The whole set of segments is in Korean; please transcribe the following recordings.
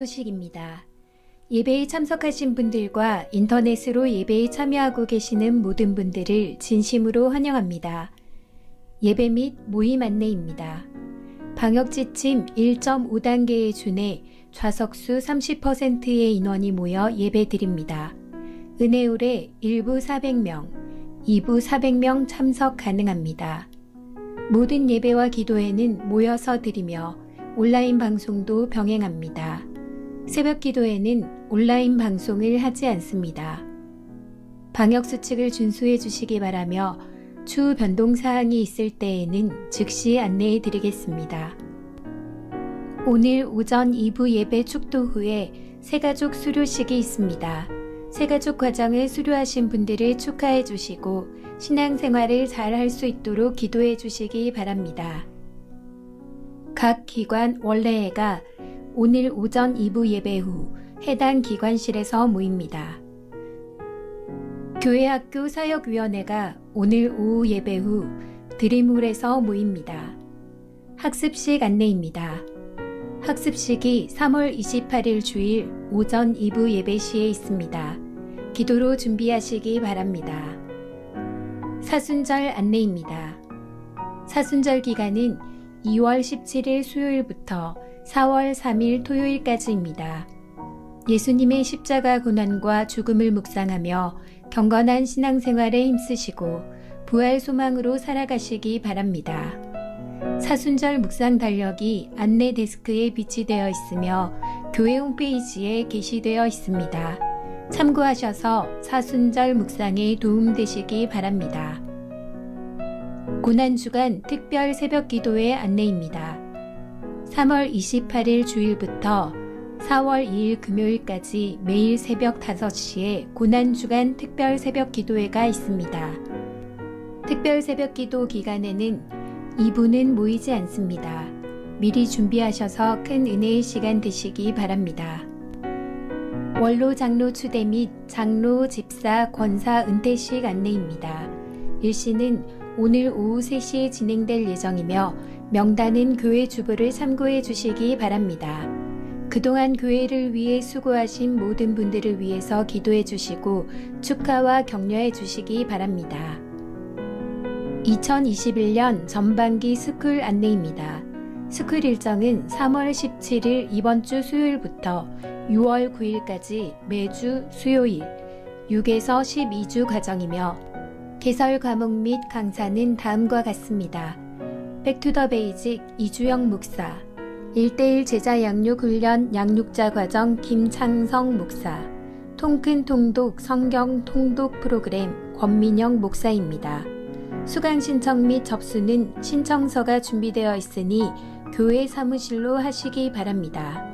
소식입니다. 예배에 참석하신 분들과 인터넷으로 예배에 참여하고 계시는 모든 분들을 진심으로 환영합니다. 예배 및 모임 안내입니다. 방역지침 1.5단계에 준해 좌석수 30%의 인원이 모여 예배드립니다. 은혜홀에 1부 400명, 2부 400명 참석 가능합니다. 모든 예배와 기도회는 모여서 드리며 온라인 방송도 병행합니다. 새벽 기도회는 온라인 방송을 하지 않습니다. 방역수칙을 준수해 주시기 바라며 추후 변동사항이 있을 때에는 즉시 안내해 드리겠습니다. 오늘 오전 2부 예배 축도 후에 새가족 수료식이 있습니다. 새가족 과정을 수료하신 분들을 축하해 주시고 신앙생활을 잘 할 수 있도록 기도해 주시기 바랍니다. 각 기관 원래회가 오늘 오전 2부 예배 후 해당 기관실에서 모입니다. 교회학교 사역위원회가 오늘 오후 예배 후 드림홀에서 모입니다. 학습식 안내입니다. 학습식이 3월 28일 주일 오전 2부 예배 시에 있습니다. 기도로 준비하시기 바랍니다. 사순절 안내입니다. 사순절 기간은 2월 17일 수요일부터 4월 3일 토요일까지입니다. 예수님의 십자가 고난과 죽음을 묵상하며 경건한 신앙생활에 힘쓰시고 부활 소망으로 살아가시기 바랍니다. 사순절 묵상 달력이 안내 데스크에 비치되어 있으며 교회 홈페이지에 게시되어 있습니다. 참고하셔서 사순절 묵상에 도움되시기 바랍니다. 고난주간 특별 새벽 기도회 안내입니다. 3월 28일 주일부터 4월 2일 금요일까지 매일 새벽 5시에 고난주간 특별 새벽 기도회가 있습니다. 특별 새벽 기도 기간에는 2부는 모이지 않습니다. 미리 준비하셔서 큰 은혜의 시간 되시기 바랍니다. 원로 장로 추대 및 장로 집사 권사 은퇴식 안내입니다. 일시는 오늘 오후 3시에 진행될 예정이며 명단은 교회 주보를 참고해 주시기 바랍니다. 그동안 교회를 위해 수고하신 모든 분들을 위해서 기도해 주시고 축하와 격려해 주시기 바랍니다. 2021년 전반기 스쿨 안내입니다. 스쿨 일정은 3월 17일 이번 주 수요일부터 6월 9일까지 매주 수요일 6에서 12주 과정이며 개설 과목 및 강사는 다음과 같습니다. 백투더 베이직 이주영 목사, 1:1 제자 양육 훈련 양육자 과정 김창성 목사, 통큰 통독 성경 통독 프로그램 권민영 목사입니다. 수강 신청 및 접수는 신청서가 준비되어 있으니 교회 사무실로 하시기 바랍니다.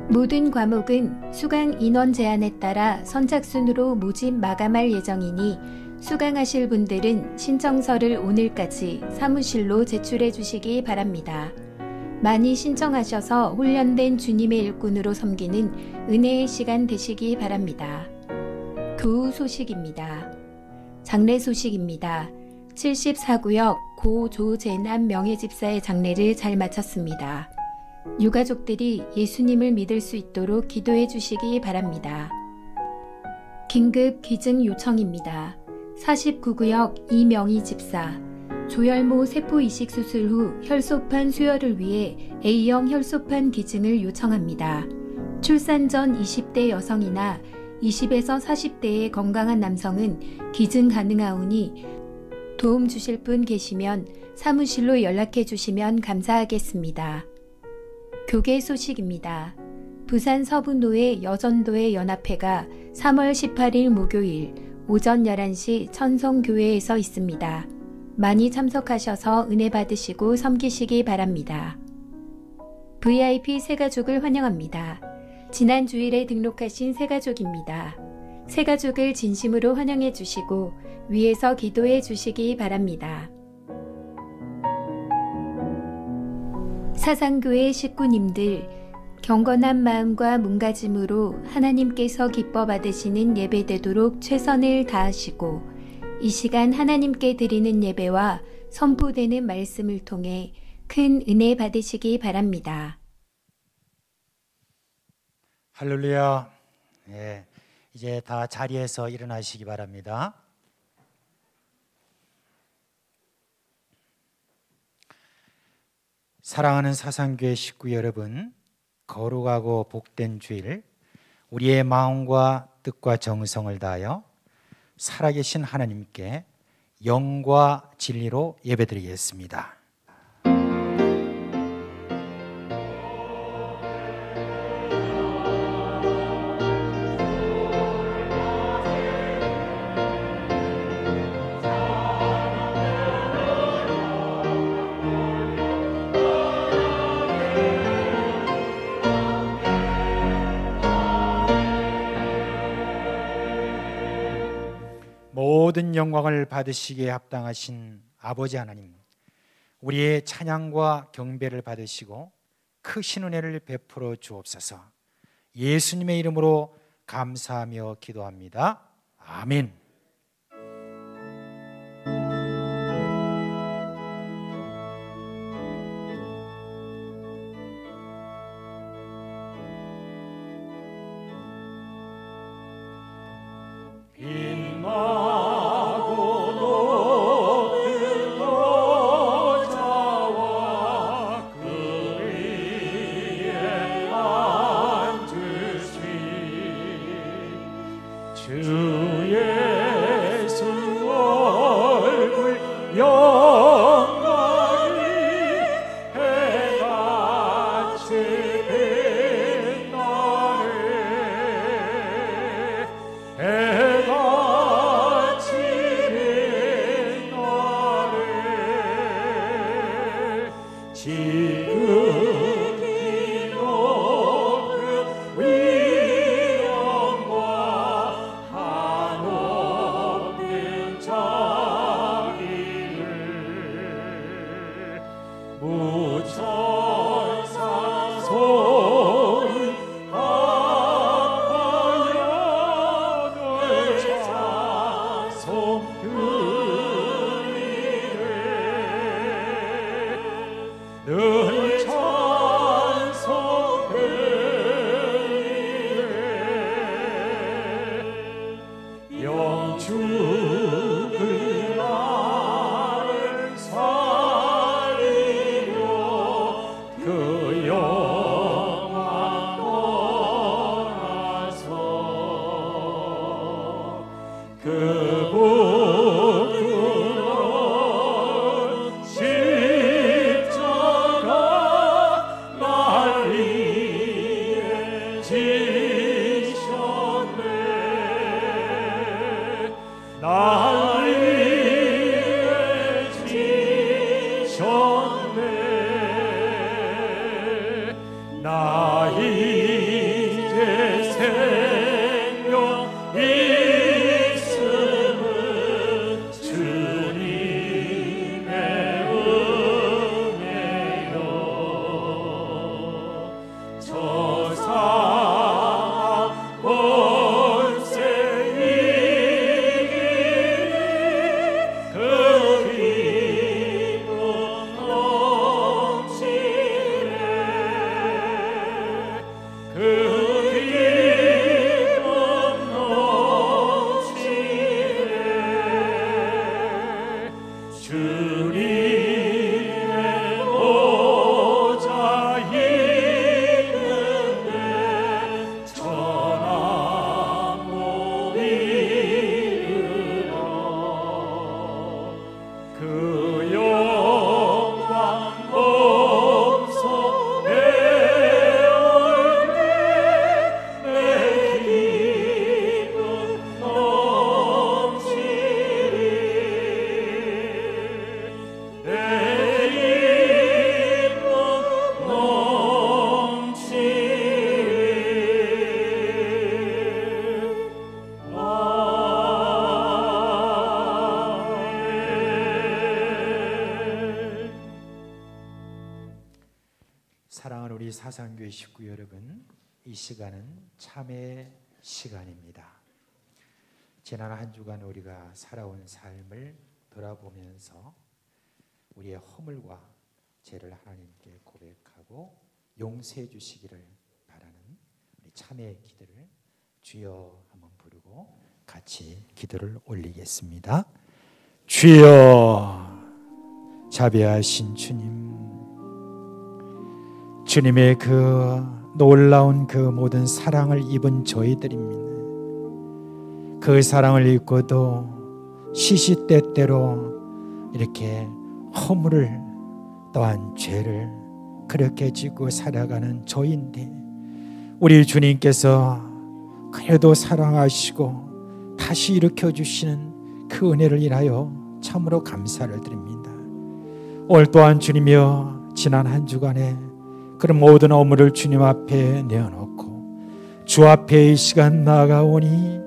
모든 과목은 수강 인원 제한에 따라 선착순으로 모집 마감할 예정이니 수강하실 분들은 신청서를 오늘까지 사무실로 제출해 주시기 바랍니다. 많이 신청하셔서 훈련된 주님의 일꾼으로 섬기는 은혜의 시간 되시기 바랍니다. 교우 소식입니다. 장례 소식입니다. 74구역 고 조재남 명예집사의 장례를 잘 마쳤습니다. 유가족들이 예수님을 믿을 수 있도록 기도해 주시기 바랍니다. 긴급 기증 요청입니다. 49구역 이명희 집사, 조혈모 세포 이식 수술 후 혈소판 수혈을 위해 A형 혈소판 기증을 요청합니다. 출산 전 20대 여성이나 20에서 40대의 건강한 남성은 기증 가능하오니 도움 주실 분 계시면 사무실로 연락해 주시면 감사하겠습니다. 교계 소식입니다. 부산 서부노회 여전도회 연합회가 3월 18일 목요일 오전 11시 천성교회에서 있습니다. 많이 참석하셔서 은혜 받으시고 섬기시기 바랍니다. VIP 새가족을 환영합니다. 지난 주일에 등록하신 새가족입니다. 새가족을 진심으로 환영해 주시고 위에서 기도해 주시기 바랍니다. 사상교회 식구님들, 경건한 마음과 몸가짐으로 하나님께서 기뻐 받으시는 예배되도록 최선을 다하시고 이 시간 하나님께 드리는 예배와 선포되는 말씀을 통해 큰 은혜 받으시기 바랍니다. 할렐루야. 예, 이제 다 자리에서 일어나시기 바랍니다. 사랑하는 사상교회 식구 여러분, 거룩하고 복된 주일, 우리의 마음과 뜻과 정성을 다하여 살아계신 하나님께 영과 진리로 예배드리겠습니다. 모든 영광을 받으시기에 합당하신 아버지 하나님, 우리의 찬양과 경배를 받으시고 크신 은혜를 베풀어 주옵소서. 예수님의 이름으로 감사하며 기도합니다. 아멘. 사랑하는 우리 사상교회 식구 여러분, 이 시간은 참회의 시간입니다. 지난 한 주간 우리가 살아온 삶을 돌아보면서 우리의 허물과 죄를 하나님께 고백하고 용서해 주시기를 바라는 우리 3의 기도를 주여 한번 부르고 같이 기도를 올리겠습니다. 주여, 자비하신 주님, 주님의 그 놀라운 그 모든 사랑을 입은 저희들입니다. 그 사랑을 입고도 시시때때로 이렇게 허물을 또한 죄를 그렇게 지고 살아가는 저인데 우리 주님께서 그래도 사랑하시고 다시 일으켜주시는 그 은혜를 인하여 참으로 감사를 드립니다. 오늘 또한 주님이여, 지난 한 주간에 그런 모든 업무를 주님 앞에 내어놓고 주 앞에 이 시간 나아가오니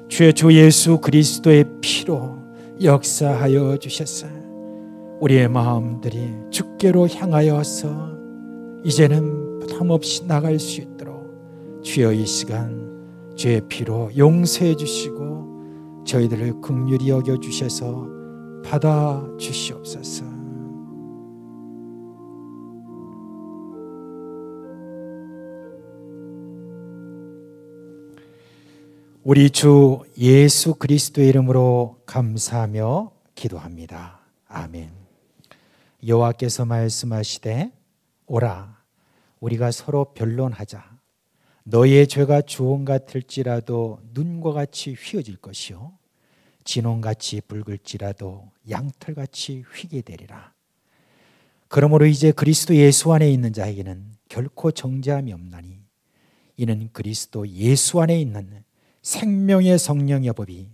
주의 주 예수 그리스도의 피로 역사하여 주셨어요. 우리의 마음들이 주께로 향하여서 이제는 부담없이 나갈 수 있도록 주여 이 시간 주의 피로 용서해 주시고 저희들을 긍휼히 여겨 주셔서 받아 주시옵소서. 우리 주 예수 그리스도의 이름으로 감사하며 기도합니다. 아멘. 여호와께서 말씀하시되 오라, 우리가 서로 변론하자. 너희의 죄가 주홍 같을지라도 눈과 같이 휘어질 것이요 진홍같이 붉을지라도 양털같이 휘게 되리라. 그러므로 이제 그리스도 예수 안에 있는 자에게는 결코 정죄함이 없나니 이는 그리스도 예수 안에 있는 생명의 성령의 법이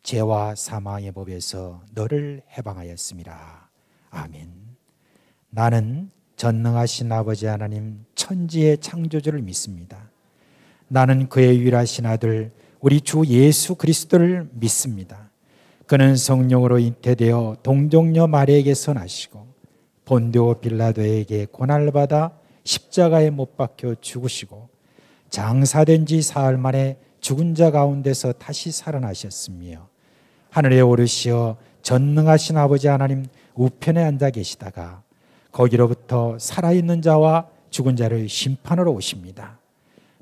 죄와 사망의 법에서 너를 해방하였습니다. 아멘. 나는 전능하신 아버지 하나님 천지의 창조주를 믿습니다. 나는 그의 유일하신 아들 우리 주 예수 그리스도를 믿습니다. 그는 성령으로 잉태되어 동정녀 마리아에게서 나시고 본디오 빌라도에게 고난을 받아 십자가에 못 박혀 죽으시고 장사된 지 사흘 만에 죽은 자 가운데서 다시 살아나셨으며 하늘에 오르시어 전능하신 아버지 하나님 우편에 앉아 계시다가 거기로부터 살아있는 자와 죽은 자를 심판하러 오십니다.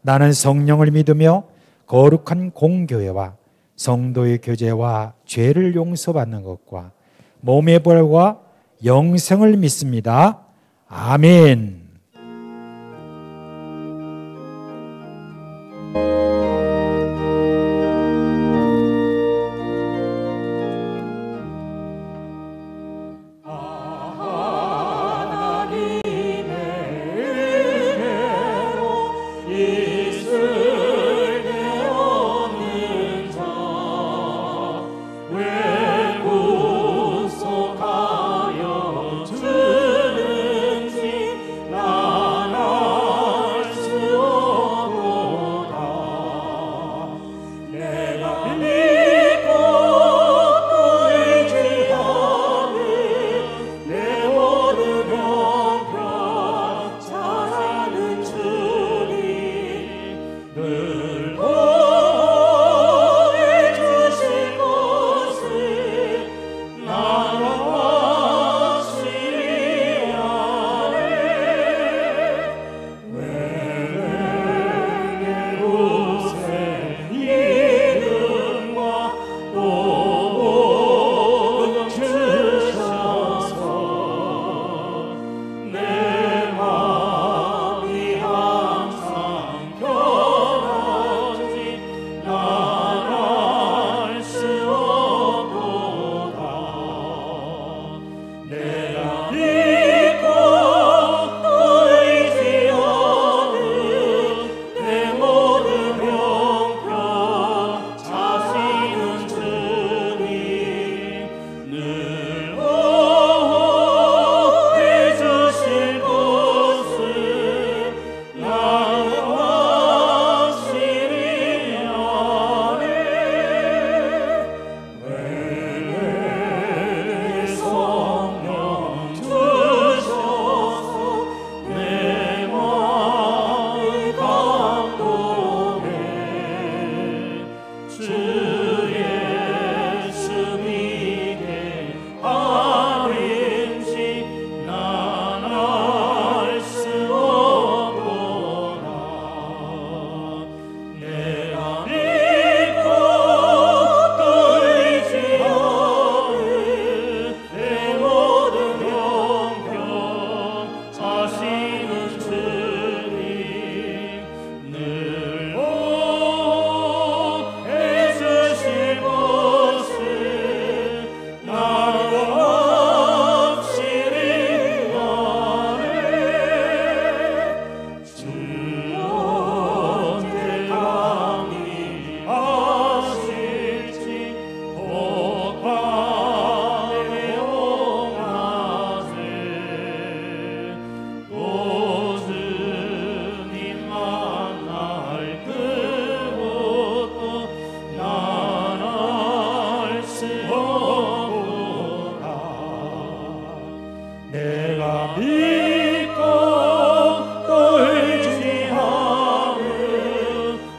나는 성령을 믿으며 거룩한 공교회와 성도의 교제와 죄를 용서받는 것과 몸의 벌과 영생을 믿습니다. 아멘.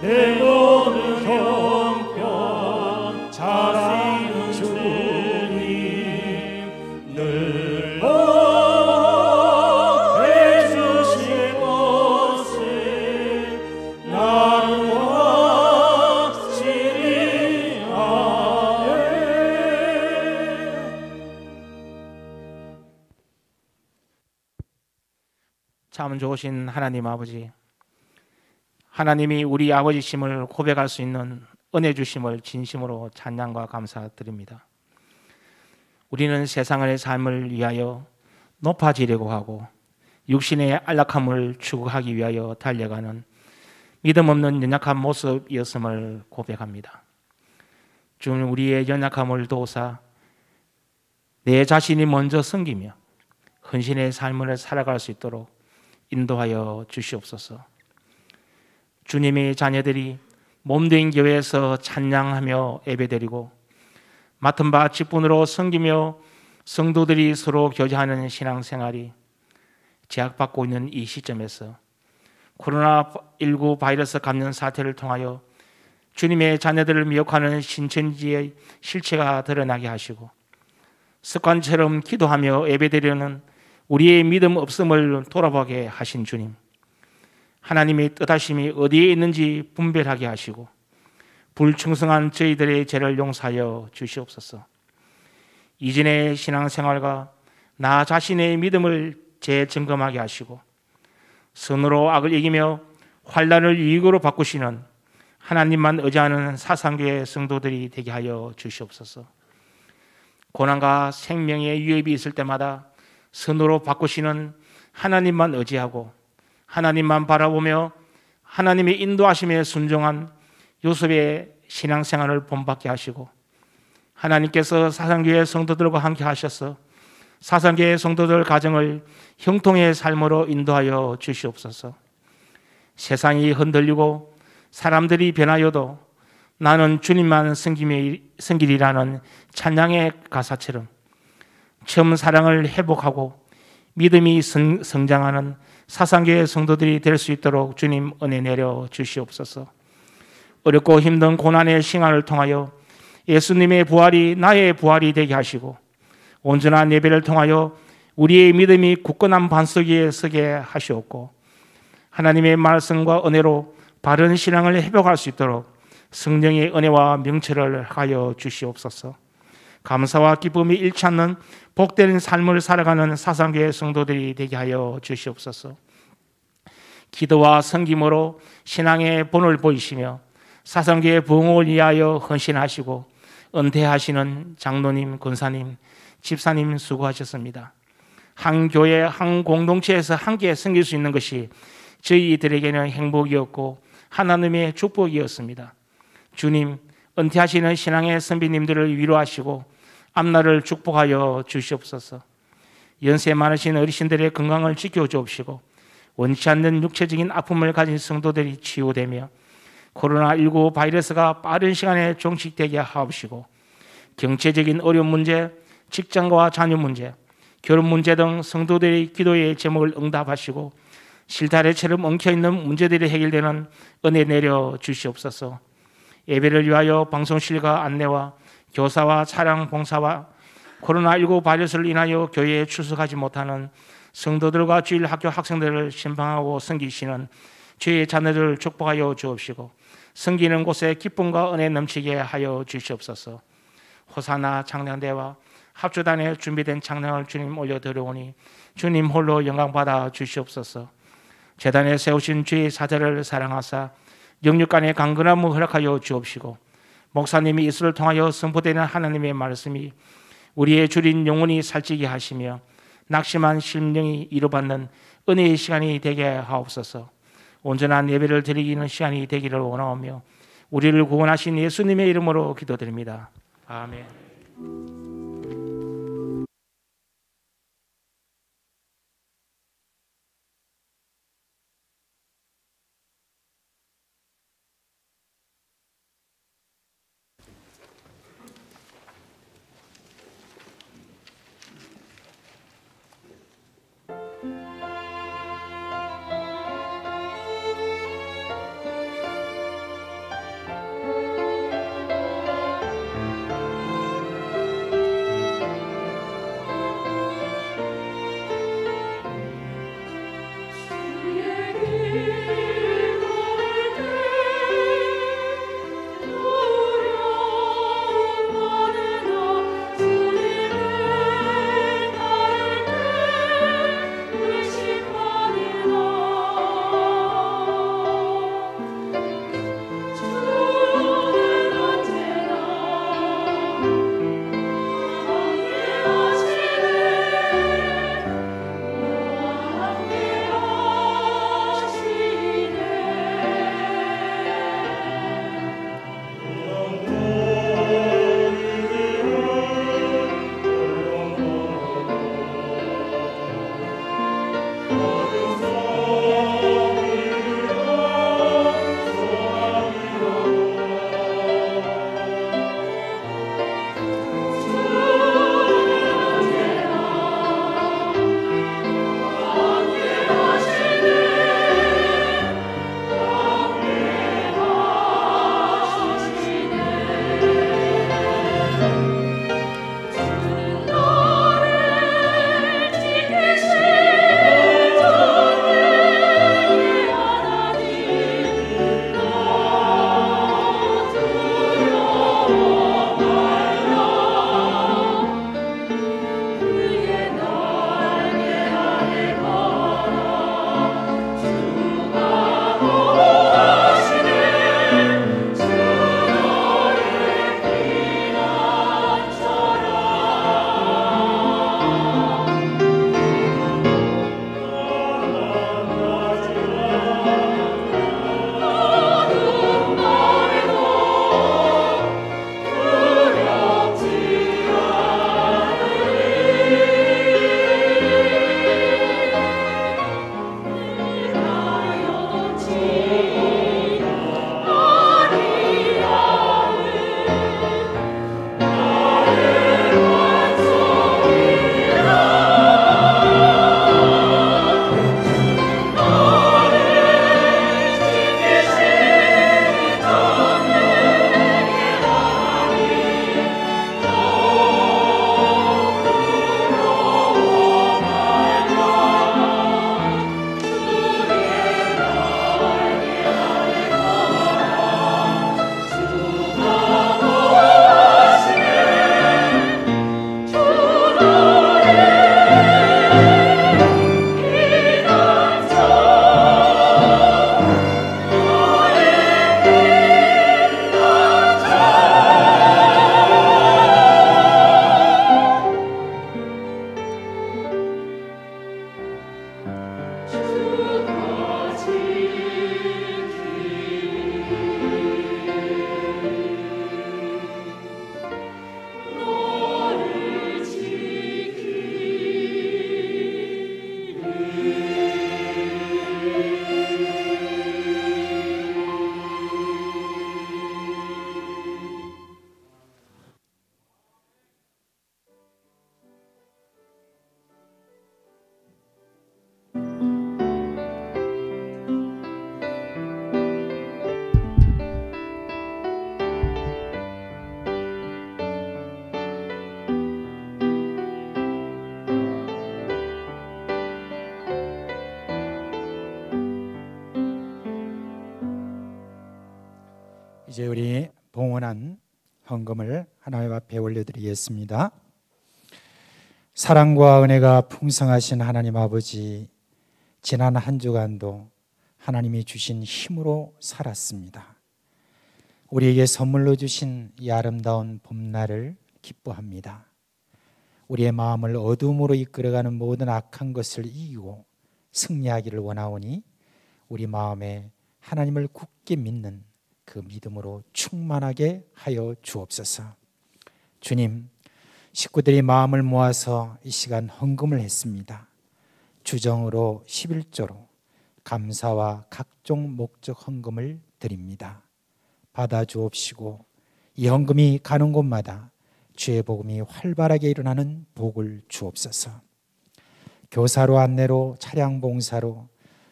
내 모든 형편 잘 아는 주님 늘 보호해 주실 것을 나는 확실히 아네. 참 좋으신 하나님 아버지, 하나님이 우리 아버지심을 고백할 수 있는 은혜 주심을 진심으로 찬양과 감사드립니다. 우리는 세상의 삶을 위하여 높아지려고 하고 육신의 안락함을 추구하기 위하여 달려가는 믿음 없는 연약한 모습이었음을 고백합니다. 주님, 우리의 연약함을 도우사 내 자신이 먼저 섬기며 헌신의 삶을 살아갈 수 있도록 인도하여 주시옵소서. 주님의 자녀들이 몸된 교회에서 찬양하며 예배드리고 맡은 바 직분으로 섬기며 성도들이 서로 교제하는 신앙생활이 제약받고 있는 이 시점에서 코로나19 바이러스 감염 사태를 통하여 주님의 자녀들을 미혹하는 신천지의 실체가 드러나게 하시고 습관처럼 기도하며 예배드리는 우리의 믿음 없음을 돌아보게 하신 주님, 하나님의 뜻하심이 어디에 있는지 분별하게 하시고 불충성한 저희들의 죄를 용서하여 주시옵소서. 이전의 신앙생활과 나 자신의 믿음을 재점검하게 하시고 선으로 악을 이기며 환난을 유익으로 바꾸시는 하나님만 의지하는 사상교회 성도들이 되게 하여 주시옵소서. 고난과 생명의 위협이 있을 때마다 선으로 바꾸시는 하나님만 의지하고 하나님만 바라보며 하나님의 인도하심에 순종한 요셉의 신앙생활을 본받게 하시고 하나님께서 사상교회 성도들과 함께 하셔서 사상교회 성도들 가정을 형통의 삶으로 인도하여 주시옵소서. 세상이 흔들리고 사람들이 변하여도 나는 주님만 섬기리라는 찬양의 가사처럼 처음 사랑을 회복하고 믿음이 성장하는 사상교회 성도들이 될 수 있도록 주님 은혜 내려 주시옵소서. 어렵고 힘든 고난의 시간을 통하여 예수님의 부활이 나의 부활이 되게 하시고 온전한 예배를 통하여 우리의 믿음이 굳건한 반석 위에 서게 하시옵고 하나님의 말씀과 은혜로 바른 신앙을 회복할 수 있도록 성령의 은혜와 명철을 하여 주시옵소서. 감사와 기쁨이 잃지 않는 복된 삶을 살아가는 사상교회 성도들이 되게 하여 주시옵소서. 기도와 섬김으로 신앙의 본을 보이시며 사상교회 부흥을 위하여 헌신하시고 은퇴하시는 장로님, 권사님, 집사님 수고하셨습니다. 한 교회, 한 공동체에서 함께 섬길 수 있는 것이 저희들에게는 행복이었고 하나님의 축복이었습니다. 주님, 은퇴하시는 신앙의 선비님들을 위로하시고 앞날을 축복하여 주시옵소서. 연세 많으신 어르신들의 건강을 지켜주옵시고 원치 않는 육체적인 아픔을 가진 성도들이 치유되며 코로나19 바이러스가 빠른 시간에 종식되게 하옵시고 경제적인 어려운 문제, 직장과 자녀 문제, 결혼 문제 등 성도들의 기도의 제목을 응답하시고 실타래처럼 엉켜있는 문제들이 해결되는 은혜 내려 주시옵소서. 예배를 위하여 방송실과 안내와 교사와 차량 봉사와 코로나19 바이러스를 인하여 교회에 출석하지 못하는 성도들과 주일 학교 학생들을 신방하고 섬기시는 주의 자녀들을 축복하여 주옵시고 섬기는 곳에 기쁨과 은혜 넘치게 하여 주시옵소서. 호사나 창량대와 합주단에 준비된 창량을 주님 올려드려오니 주님 홀로 영광받아 주시옵소서. 제단에 세우신 주의 사자를 사랑하사 영육간의 강건함을 허락하여 주옵시고 목사님이 이슬을 통하여 선포되는 하나님의 말씀이 우리의 주린 영혼이 살찌게 하시며 낙심한 심령이 이루받는 은혜의 시간이 되게 하옵소서. 온전한 예배를 드리기는 시간이 되기를 원하오며 우리를 구원하신 예수님의 이름으로 기도드립니다. 아멘. 이제 우리 봉헌한 헌금을 하나님 앞에 올려드리겠습니다. 사랑과 은혜가 풍성하신 하나님 아버지, 지난 한 주간도 하나님이 주신 힘으로 살았습니다. 우리에게 선물로 주신 이 아름다운 봄날을 기뻐합니다. 우리의 마음을 어둠으로 이끌어가는 모든 악한 것을 이기고 승리하기를 원하오니 우리 마음에 하나님을 굳게 믿는 그 믿음으로 충만하게 하여 주옵소서. 주님, 식구들이 마음을 모아서 이 시간 헌금을 했습니다. 주정으로 11조로 감사와 각종 목적 헌금을 드립니다. 받아 주옵시고 이 헌금이 가는 곳마다 주의 복음이 활발하게 일어나는 복을 주옵소서. 교사로 안내로 차량 봉사로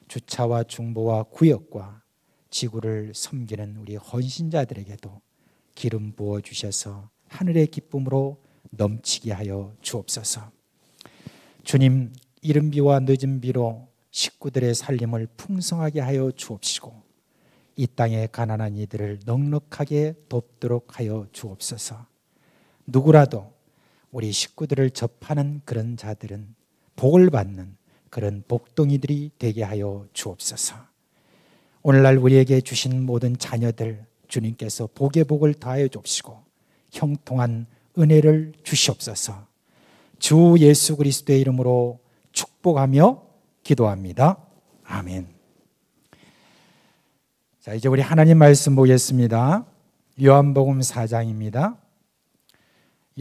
주차와 중보와 구역과 지구를 섬기는 우리 헌신자들에게도 기름 부어 주셔서 하늘의 기쁨으로 넘치게 하여 주옵소서. 주님, 이른 비와 늦은 비로 식구들의 살림을 풍성하게 하여 주옵시고 이 땅의 가난한 이들을 넉넉하게 돕도록 하여 주옵소서. 누구라도 우리 식구들을 접하는 그런 자들은 복을 받는 그런 복덩이들이 되게 하여 주옵소서. 오늘날 우리에게 주신 모든 자녀들 주님께서 복의 복을 더하여 주옵시고 형통한 은혜를 주시옵소서. 주 예수 그리스도의 이름으로 축복하며 기도합니다. 아멘. 자, 이제 우리 하나님 말씀 보겠습니다. 요한복음 4장입니다.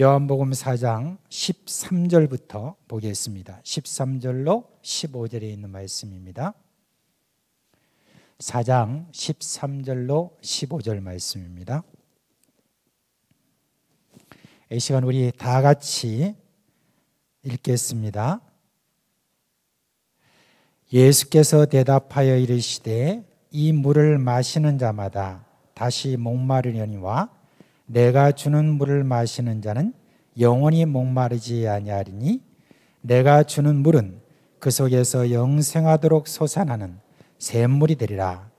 요한복음 4장 13절부터 보겠습니다. 13절로 15절에 있는 말씀입니다. 4장 13절로 15절 말씀입니다. 이 시간 우리 다 같이 읽겠습니다. 예수께서 대답하여 이르시되 이 물을 마시는 자마다 다시 목마르려니와 내가 주는 물을 마시는 자는 영원히 목마르지 아니하리니 내가 주는 물은 그 속에서 영생하도록 솟아나는 샘물이 되리라.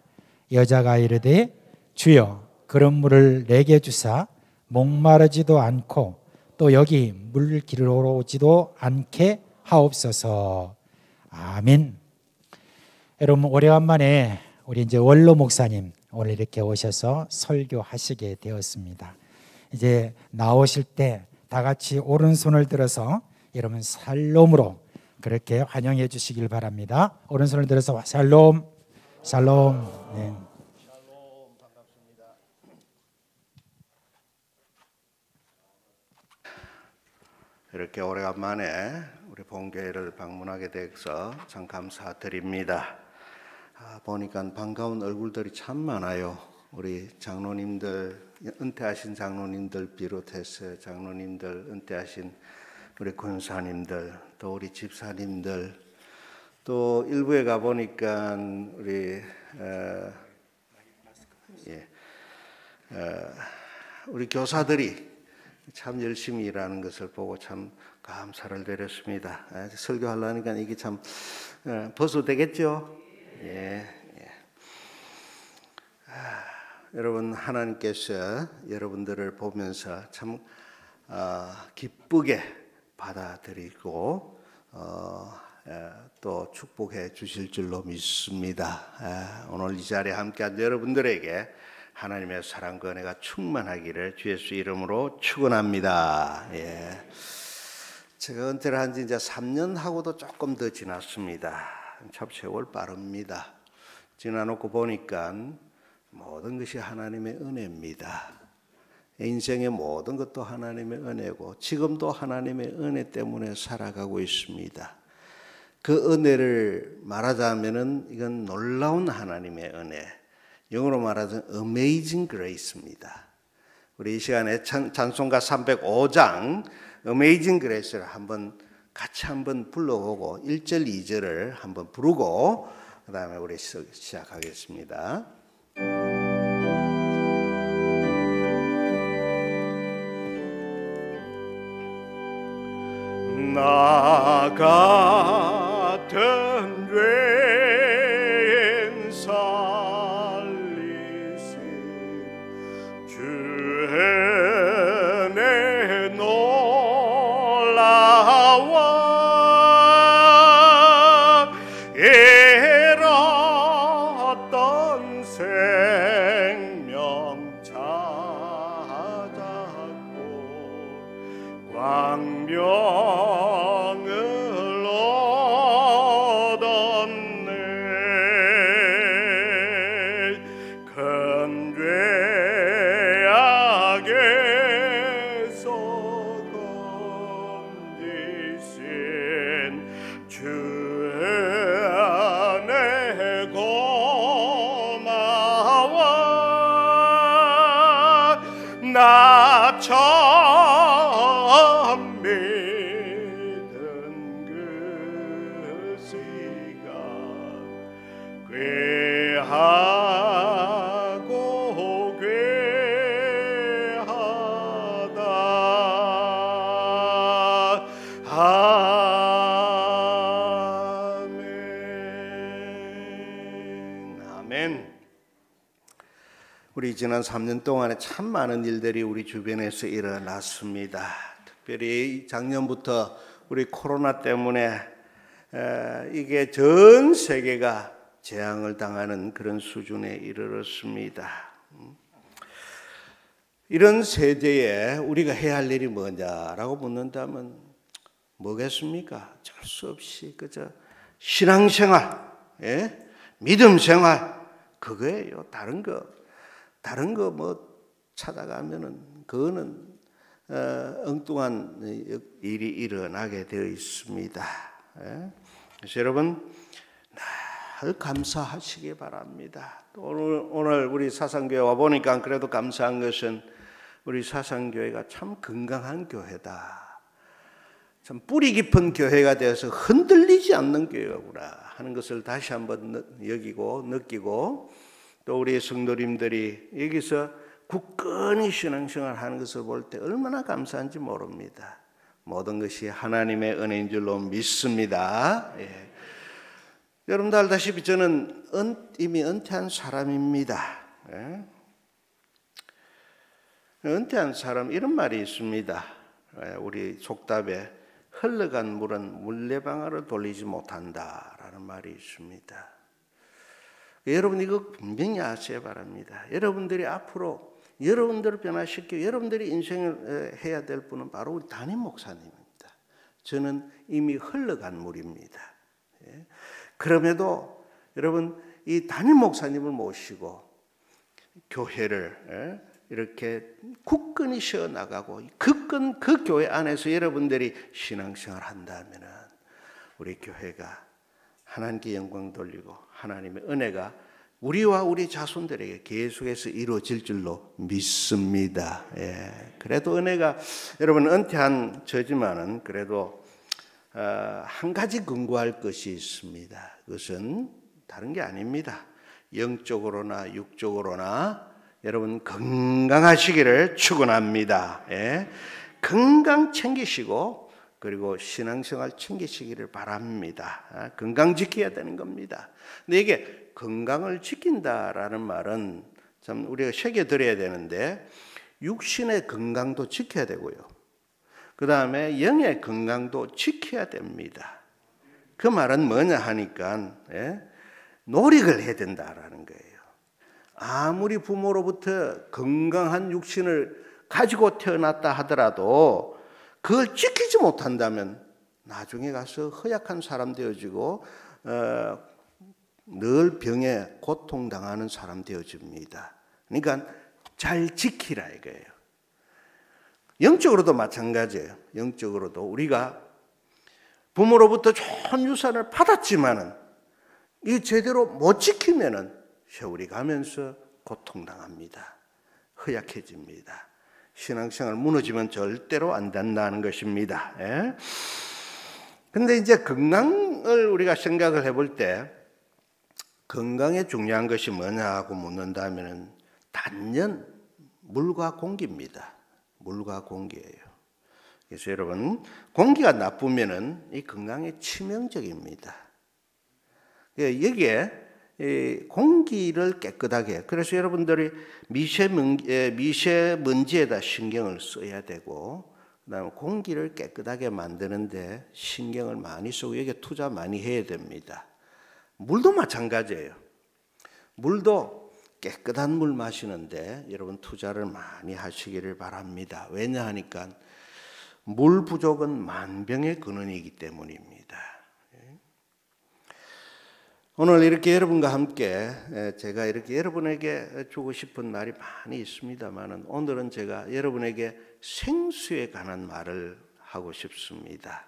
여자가 이르되 주여 그런 물을 내게 주사 목마르지도 않고 또 여기 물 기르러 오지도 않게 하옵소서. 아멘. 여러분, 오래간만에 우리 이제 원로 목사님 오늘 이렇게 오셔서 설교하시게 되었습니다. 이제 나오실 때 다 같이 오른손을 들어서 여러분 샬롬으로 그렇게 환영해 주시길 바랍니다. 오른손을 들어서 샬롬, 샬롬. 네. 샬롬, 반갑습니다. 이렇게 오래간만에 우리 본교회를 방문하게 돼서 참 감사드립니다. 보니까 반가운 얼굴들이 참 많아요. 우리 장로님들, 은퇴하신 장로님들 비롯해서 장로님들, 은퇴하신 우리 권사님들, 또 우리 집사님들, 또 일부에 가 보니까 우리 교사들이 참 열심히 일하는 것을 보고 참 감사를 드렸습니다. 설교하려니까 이게 참 벗어도 되겠죠? 예. 여러분, 하나님께서 여러분들을 보면서 참 기쁘게 받아들이고 또 축복해 주실 줄로 믿습니다. 오늘 이 자리에 함께한 여러분들에게 하나님의 사랑과 은혜가 충만하기를 주 예수 이름으로 축원합니다. 예. 제가 은퇴를 한 지 이제 3년하고도 조금 더 지났습니다. 참 세월 빠릅니다. 지나놓고 보니까 모든 것이 하나님의 은혜입니다. 인생의 모든 것도 하나님의 은혜고 지금도 하나님의 은혜 때문에 살아가고 있습니다. 그 은혜를 말하자면은 이건 놀라운 하나님의 은혜, 영어로 말하자면 Amazing Grace입니다. 우리 이 시간에 찬송가 305장 Amazing Grace를 같이 한번 불러보고 1절, 2절을 한번 부르고 그 다음에 우리 시작하겠습니다. 나 같은 죄인 살리신 은혜 놀라워 잃었던 생명 찾았고 광명을 얻었네. 큰 죄악에서 건지신 주 안에 고마워. 나 처음 믿은 그 시간 귀하고 귀하다. 아멘. 아멘. 우리 지난 3년 동안에 참 많은 일들이 우리 주변에서 일어났습니다. 특별히 작년부터 우리 코로나 때문에 이게 전 세계가 재앙을 당하는 그런 수준에 이르렀습니다. 이런 세대에 우리가 해야 할 일이 뭐냐라고 묻는다면 뭐겠습니까? 어쩔 수 없이 그저 신앙생활, 믿음 생활, 그거예요. 다른 거 뭐 찾아가면은 그거는 엉뚱한 일이 일어나게 되어 있습니다. 그래서 여러분 늘 감사하시기 바랍니다. 오늘 우리 사상교회 와 보니까 그래도 감사한 것은 우리 사상교회가 참 건강한 교회다. 참 뿌리 깊은 교회가 되어서 흔들리지 않는 교회구나 하는 것을 다시 한번 여기고 느끼고, 또 우리 성도님들이 여기서 굳건히 신앙생활 하는 것을 볼 때 얼마나 감사한지 모릅니다. 모든 것이 하나님의 은혜인 줄로 믿습니다. 여러분도 알다시피 저는 이미 은퇴한 사람입니다. 은퇴한 사람 이런 말이 있습니다. 우리 속담에 흘러간 물은 물레방아를 돌리지 못한다라는 말이 있습니다. 여러분 이거 분명히 아셔야 바랍니다. 여러분들이 앞으로 여러분들을 변화시키고 여러분들이 인생을 해야 될 분은 바로 우리 담임 목사님입니다. 저는 이미 흘러간 물입니다. 그럼에도 여러분 이 담임 목사님을 모시고 교회를 이렇게 굳건히 세워나가고 그 교회 안에서 여러분들이 신앙생활 한다면 우리 교회가 하나님께 영광 돌리고 하나님의 은혜가 우리와 우리 자손들에게 계속해서 이루어질 줄로 믿습니다. 그래도 은혜가 여러분 은퇴한 저지만은 그래도 한 가지 근거할 것이 있습니다. 그것은 다른 게 아닙니다. 영적으로나 육적으로나 여러분 건강하시기를 축원합니다. 건강 챙기시고 그리고 신앙생활 챙기시기를 바랍니다. 건강 지켜야 되는 겁니다. 근데 이게 건강을 지킨다라는 말은 참 우리가 새겨들어야 되는데 육신의 건강도 지켜야 되고요. 그 다음에 영의 건강도 지켜야 됩니다. 그 말은 뭐냐 하니까 노력을 해야 된다라는 거예요. 아무리 부모로부터 건강한 육신을 가지고 태어났다 하더라도 그걸 지키지 못한다면 나중에 가서 허약한 사람 되어지고 늘 병에 고통당하는 사람 되어집니다. 그러니까 잘 지키라 이거예요. 영적으로도 마찬가지예요. 영적으로도 우리가 부모로부터 좋은 유산을 받았지만은 이 제대로 못 지키면은 세월이 가면서 고통당합니다. 허약해집니다. 신앙생활 무너지면 절대로 안 된다는 것입니다. 근데 이제 건강을 우리가 생각을 해볼 때 건강에 중요한 것이 뭐냐고 묻는다면 단연 물과 공기입니다. 물과 공기예요. 그래서 여러분 공기가 나쁘면은 이 건강에 치명적입니다. 여기에 공기를 깨끗하게, 그래서 여러분들이 미세먼지에다 신경을 써야 되고, 그다음에 공기를 깨끗하게 만드는데 신경을 많이 쓰고 여기에 투자 많이 해야 됩니다. 물도 마찬가지예요. 물도 깨끗한 물 마시는데 여러분 투자를 많이 하시기를 바랍니다. 왜냐하니까 물 부족은 만병의 근원이기 때문입니다. 오늘 이렇게 여러분과 함께 제가 이렇게 여러분에게 주고 싶은 말이 많이 있습니다만, 오늘은 제가 여러분에게 생수에 관한 말을 하고 싶습니다.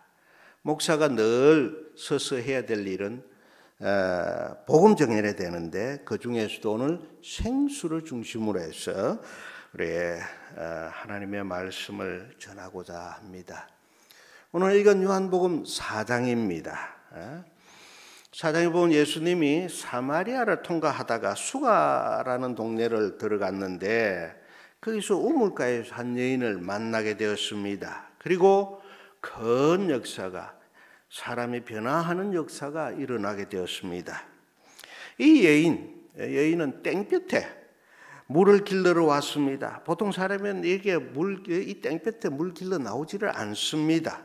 목사가 늘 서서 해야 될 일은 복음 전해야 되는데, 그 중에서도 오늘 생수를 중심으로 해서 우리 하나님의 말씀을 전하고자 합니다. 오늘 읽은 요한복음 4장입니다. 4장에 보면 예수님이 사마리아를 통과하다가 수가라는 동네를 들어갔는데 거기서 우물가에서 한 여인을 만나게 되었습니다. 그리고 큰 역사가, 사람이 변화하는 역사가 일어나게 되었습니다. 이 여인은 땡볕에 물을 길러러 왔습니다. 보통 사람은 이게 이 땡볕에 물 길러 나오지를 않습니다.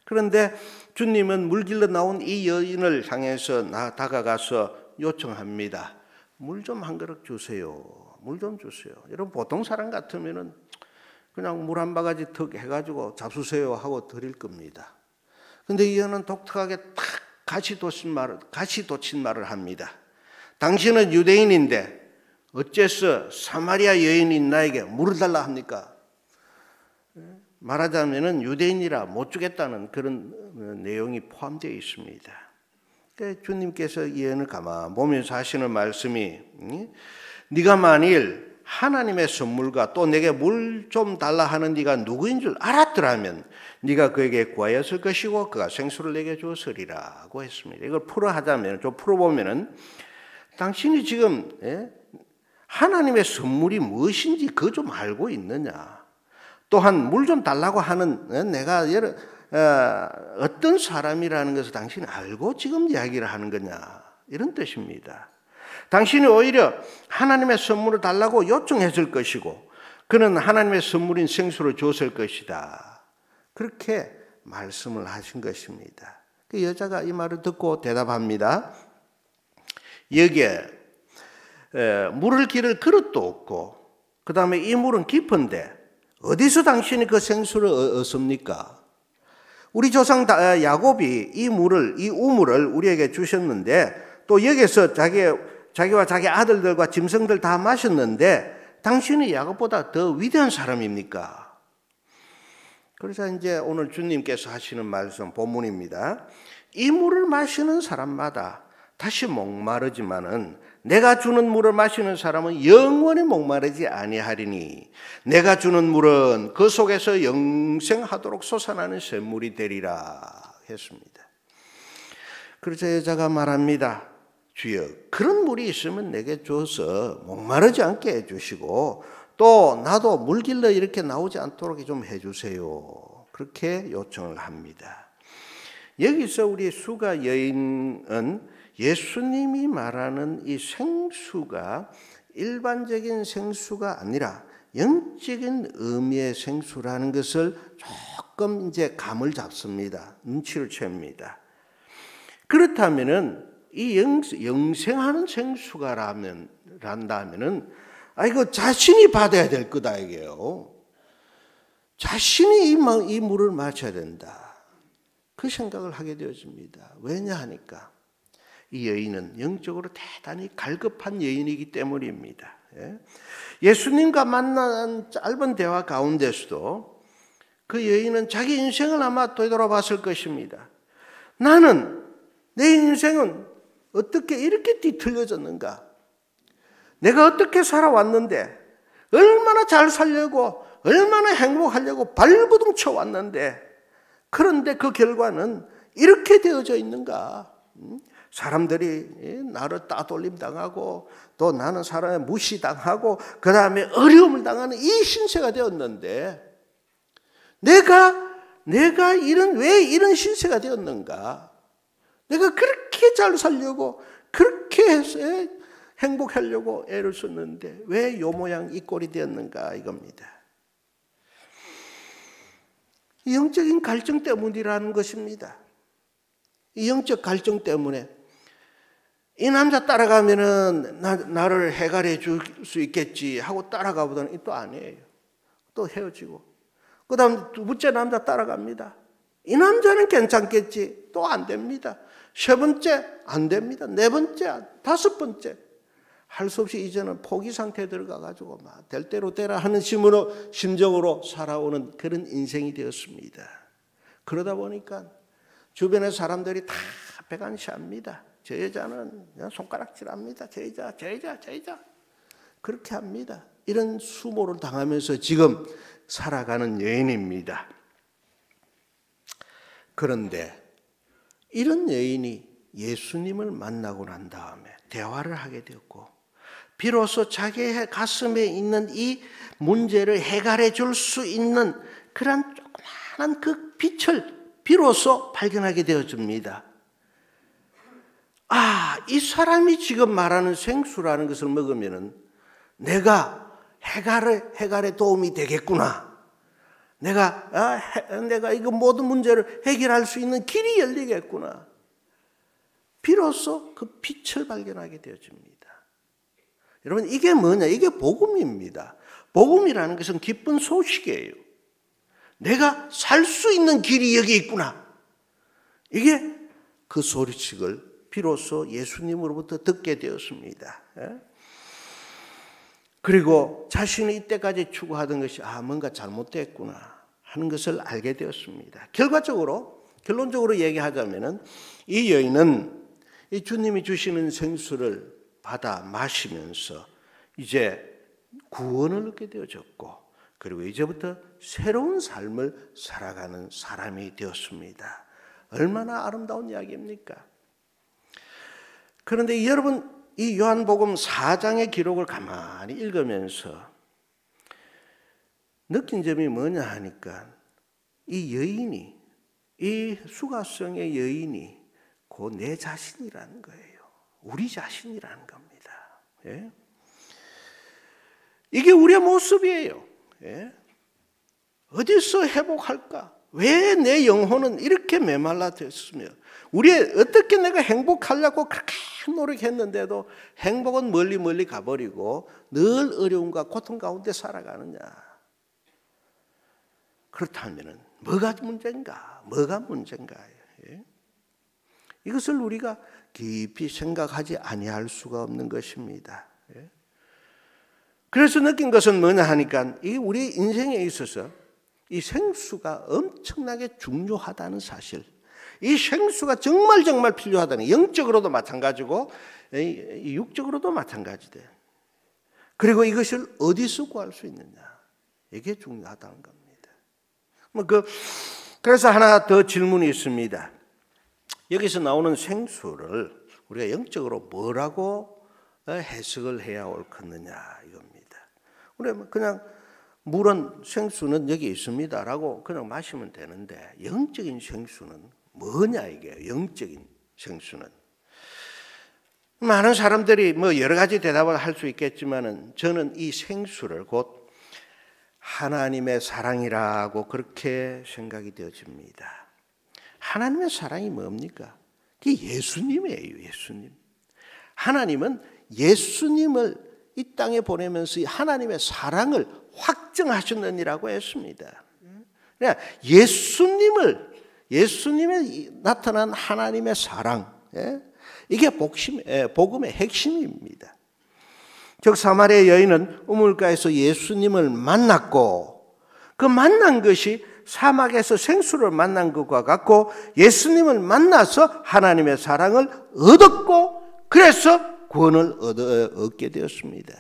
그런데 주님은 물 길러 나온 이 여인을 향해서 다가가서 요청합니다. 물 좀 한 그릇 주세요. 물 좀 주세요. 여러분, 보통 사람 같으면은 그냥 물 한 바가지 턱 해가지고 잡수세요 하고 드릴 겁니다. 근데 이 여인은 독특하게 탁 가시 돋친 말을 합니다. 당신은 유대인인데 어째서 사마리아 여인인 나에게 물을 달라 합니까? 말하자면은 유대인이라 못 주겠다는 그런 내용이 포함되어 있습니다. 그러니까 주님께서 이 여인을 가만 보면서 하시는 말씀이, 네가 만일 하나님의 선물과 또 내게 물 좀 달라 하는 네가 누구인 줄 알았더라면 네가 그에게 구하였을 것이고 그가 생수를 내게 주었으리라고 했습니다. 이걸 좀 풀어보면은 당신이 지금 하나님의 선물이 무엇인지 그거 좀 알고 있느냐? 또한 물 좀 달라고 하는 내가 어떤 사람이라는 것을 당신이 알고 지금 이야기를 하는 거냐, 이런 뜻입니다. 당신이 오히려 하나님의 선물을 달라고 요청했을 것이고 그는 하나님의 선물인 생수를 줬을 것이다. 그렇게 말씀을 하신 것입니다. 그 여자가 이 말을 듣고 대답합니다. 여기에 물을 기를 그릇도 없고 그 다음에 이 물은 깊은데 어디서 당신이 그 생수를 얻습니까? 우리 조상 야곱이 이 우물을 우리에게 주셨는데 또 여기서 자기와 자기 아들들과 짐승들 다 마셨는데 당신이 야곱보다 더 위대한 사람입니까? 그래서 이제 오늘 주님께서 하시는 말씀 본문입니다. 이 물을 마시는 사람마다 다시 목마르지만은 내가 주는 물을 마시는 사람은 영원히 목마르지 아니하리니 내가 주는 물은 그 속에서 영생하도록 솟아나는 샘물이 되리라 했습니다. 그래서 여자가 말합니다. 주여, 그런 물이 있으면 내게 줘서 목마르지 않게 해주시고 또 나도 물 길러 이렇게 나오지 않도록 좀 해주세요. 그렇게 요청을 합니다. 여기서 우리 수가 여인은 예수님이 말하는 이 생수가 일반적인 생수가 아니라 영적인 의미의 생수라는 것을 조금 이제 감을 잡습니다. 눈치를 챕니다. 그렇다면은 이 영생하는 생수가 란다면은 이거 자신이 받아야 될 거다 이게요. 자신이 이 물을 마셔야 된다. 그 생각을 하게 되어집니다. 왜냐하니까 이 여인은 영적으로 대단히 갈급한 여인이기 때문입니다. 예수님과 만난 짧은 대화 가운데서도 그 여인은 자기 인생을 아마 되돌아봤을 것입니다. 내 인생은 어떻게 이렇게 뒤틀려졌는가? 내가 어떻게 살아왔는데, 얼마나 잘 살려고, 얼마나 행복하려고 발버둥 쳐왔는데, 그런데 그 결과는 이렇게 되어져 있는가? 사람들이 나를 따돌림 당하고 또 나는 사람에 무시당하고 그 다음에 어려움을 당하는 이 신세가 되었는데 내가 왜 이런 신세가 되었는가? 내가 그렇게 잘 살려고 그렇게 그렇게 해서 행복하려고 애를 썼는데 왜 요 모양 이 꼴이 되었는가 이겁니다. 영적인 갈증 때문이라는 것입니다. 이 영적 갈증 때문에 이 남자 따라가면은 나를 해결해 줄 수 있겠지 하고 따라가보다는 또 아니에요. 또 헤어지고 그 다음 두 번째 남자 따라갑니다. 이 남자는 괜찮겠지. 또 안 됩니다. 세 번째 안 됩니다. 네 번째, 다섯 번째 할 수 없이 이제는 포기 상태에 들어가가지고 막 될 대로 되라 하는 심정으로 살아오는 그런 인생이 되었습니다. 그러다 보니까 주변의 사람들이 다 배관시합니다. 저 여자는 그냥 손가락질합니다. 저 여자 그렇게 합니다. 이런 수모를 당하면서 지금 살아가는 여인입니다. 그런데 이런 여인이 예수님을 만나고 난 다음에 대화를 하게 되었고 비로소 자기의 가슴에 있는 이 문제를 해결해 줄 수 있는 그런 조그마한 그 빛을 비로소 발견하게 되어집니다. 이 사람이 지금 말하는 생수라는 것을 먹으면은 내가 해결에 도움이 되겠구나. 내가 이거 모든 문제를 해결할 수 있는 길이 열리겠구나. 비로소 그 빛을 발견하게 되어집니다. 여러분 이게 뭐냐? 이게 복음입니다. 복음이라는 것은 기쁜 소식이에요. 내가 살 수 있는 길이 여기 있구나. 이게 그 소리식을 비로소 예수님으로부터 듣게 되었습니다. 그리고 자신이 이때까지 추구하던 것이 뭔가 잘못됐구나 하는 것을 알게 되었습니다. 결론적으로 얘기하자면은 이 여인은 이 주님이 주시는 생수를 받아 마시면서 이제 구원을 얻게 되어졌고 그리고 이제부터 새로운 삶을 살아가는 사람이 되었습니다. 얼마나 아름다운 이야기입니까? 그런데 여러분 이 요한복음 4장의 기록을 가만히 읽으면서 느낀 점이 뭐냐 하니까 이 여인이 이 수가성의 여인이 곧 내 자신이라는 거예요. 우리 자신이라는 겁니다. 예? 이게 우리의 모습이에요. 예? 어디서 회복할까? 왜 내 영혼은 이렇게 메말라졌으며 어떻게 내가 행복하려고 그렇게 노력했는데도 행복은 멀리 가버리고 늘 어려움과 고통 가운데 살아가느냐? 그렇다면 뭐가 문제인가요? 예? 이것을 우리가 깊이 생각하지 아니할 수가 없는 것입니다. 예? 그래서 느낀 것은 뭐냐 하니까 우리 인생에 있어서 이 생수가 엄청나게 중요하다는 사실, 이 생수가 정말 필요하다는, 영적으로도 마찬가지고 육적으로도 마찬가지돼. 그리고 이것을 어디서 구할 수 있느냐, 이게 중요하다는 겁니다. 그래서 하나 더 질문이 있습니다. 여기서 나오는 생수를 우리가 영적으로 뭐라고 해석을 해야 옳겠느냐 이겁니다. 우리가 그냥 물은 생수는 여기 있습니다라고 그냥 마시면 되는데 영적인 생수는 뭐냐 이게 영적인 생수는. 많은 사람들이 여러 가지 대답을 할 수 있겠지만은 저는 이 생수를 곧 하나님의 사랑이라고 그렇게 생각이 되어집니다. 하나님의 사랑이 뭡니까? 그게 예수님이에요. 예수님. 하나님은 예수님을 이 땅에 보내면서 하나님의 사랑을 확증하셨느니라고 했습니다. 그러니까 예수님에 나타난 하나님의 사랑, 이게 복음의 핵심입니다. 즉 사마리아 여인은 우물가에서 예수님을 만났고 그 만난 것이 사막에서 생수를 만난 것과 같고 예수님을 만나서 하나님의 사랑을 얻었고 그래서 구원을 얻게 되었습니다.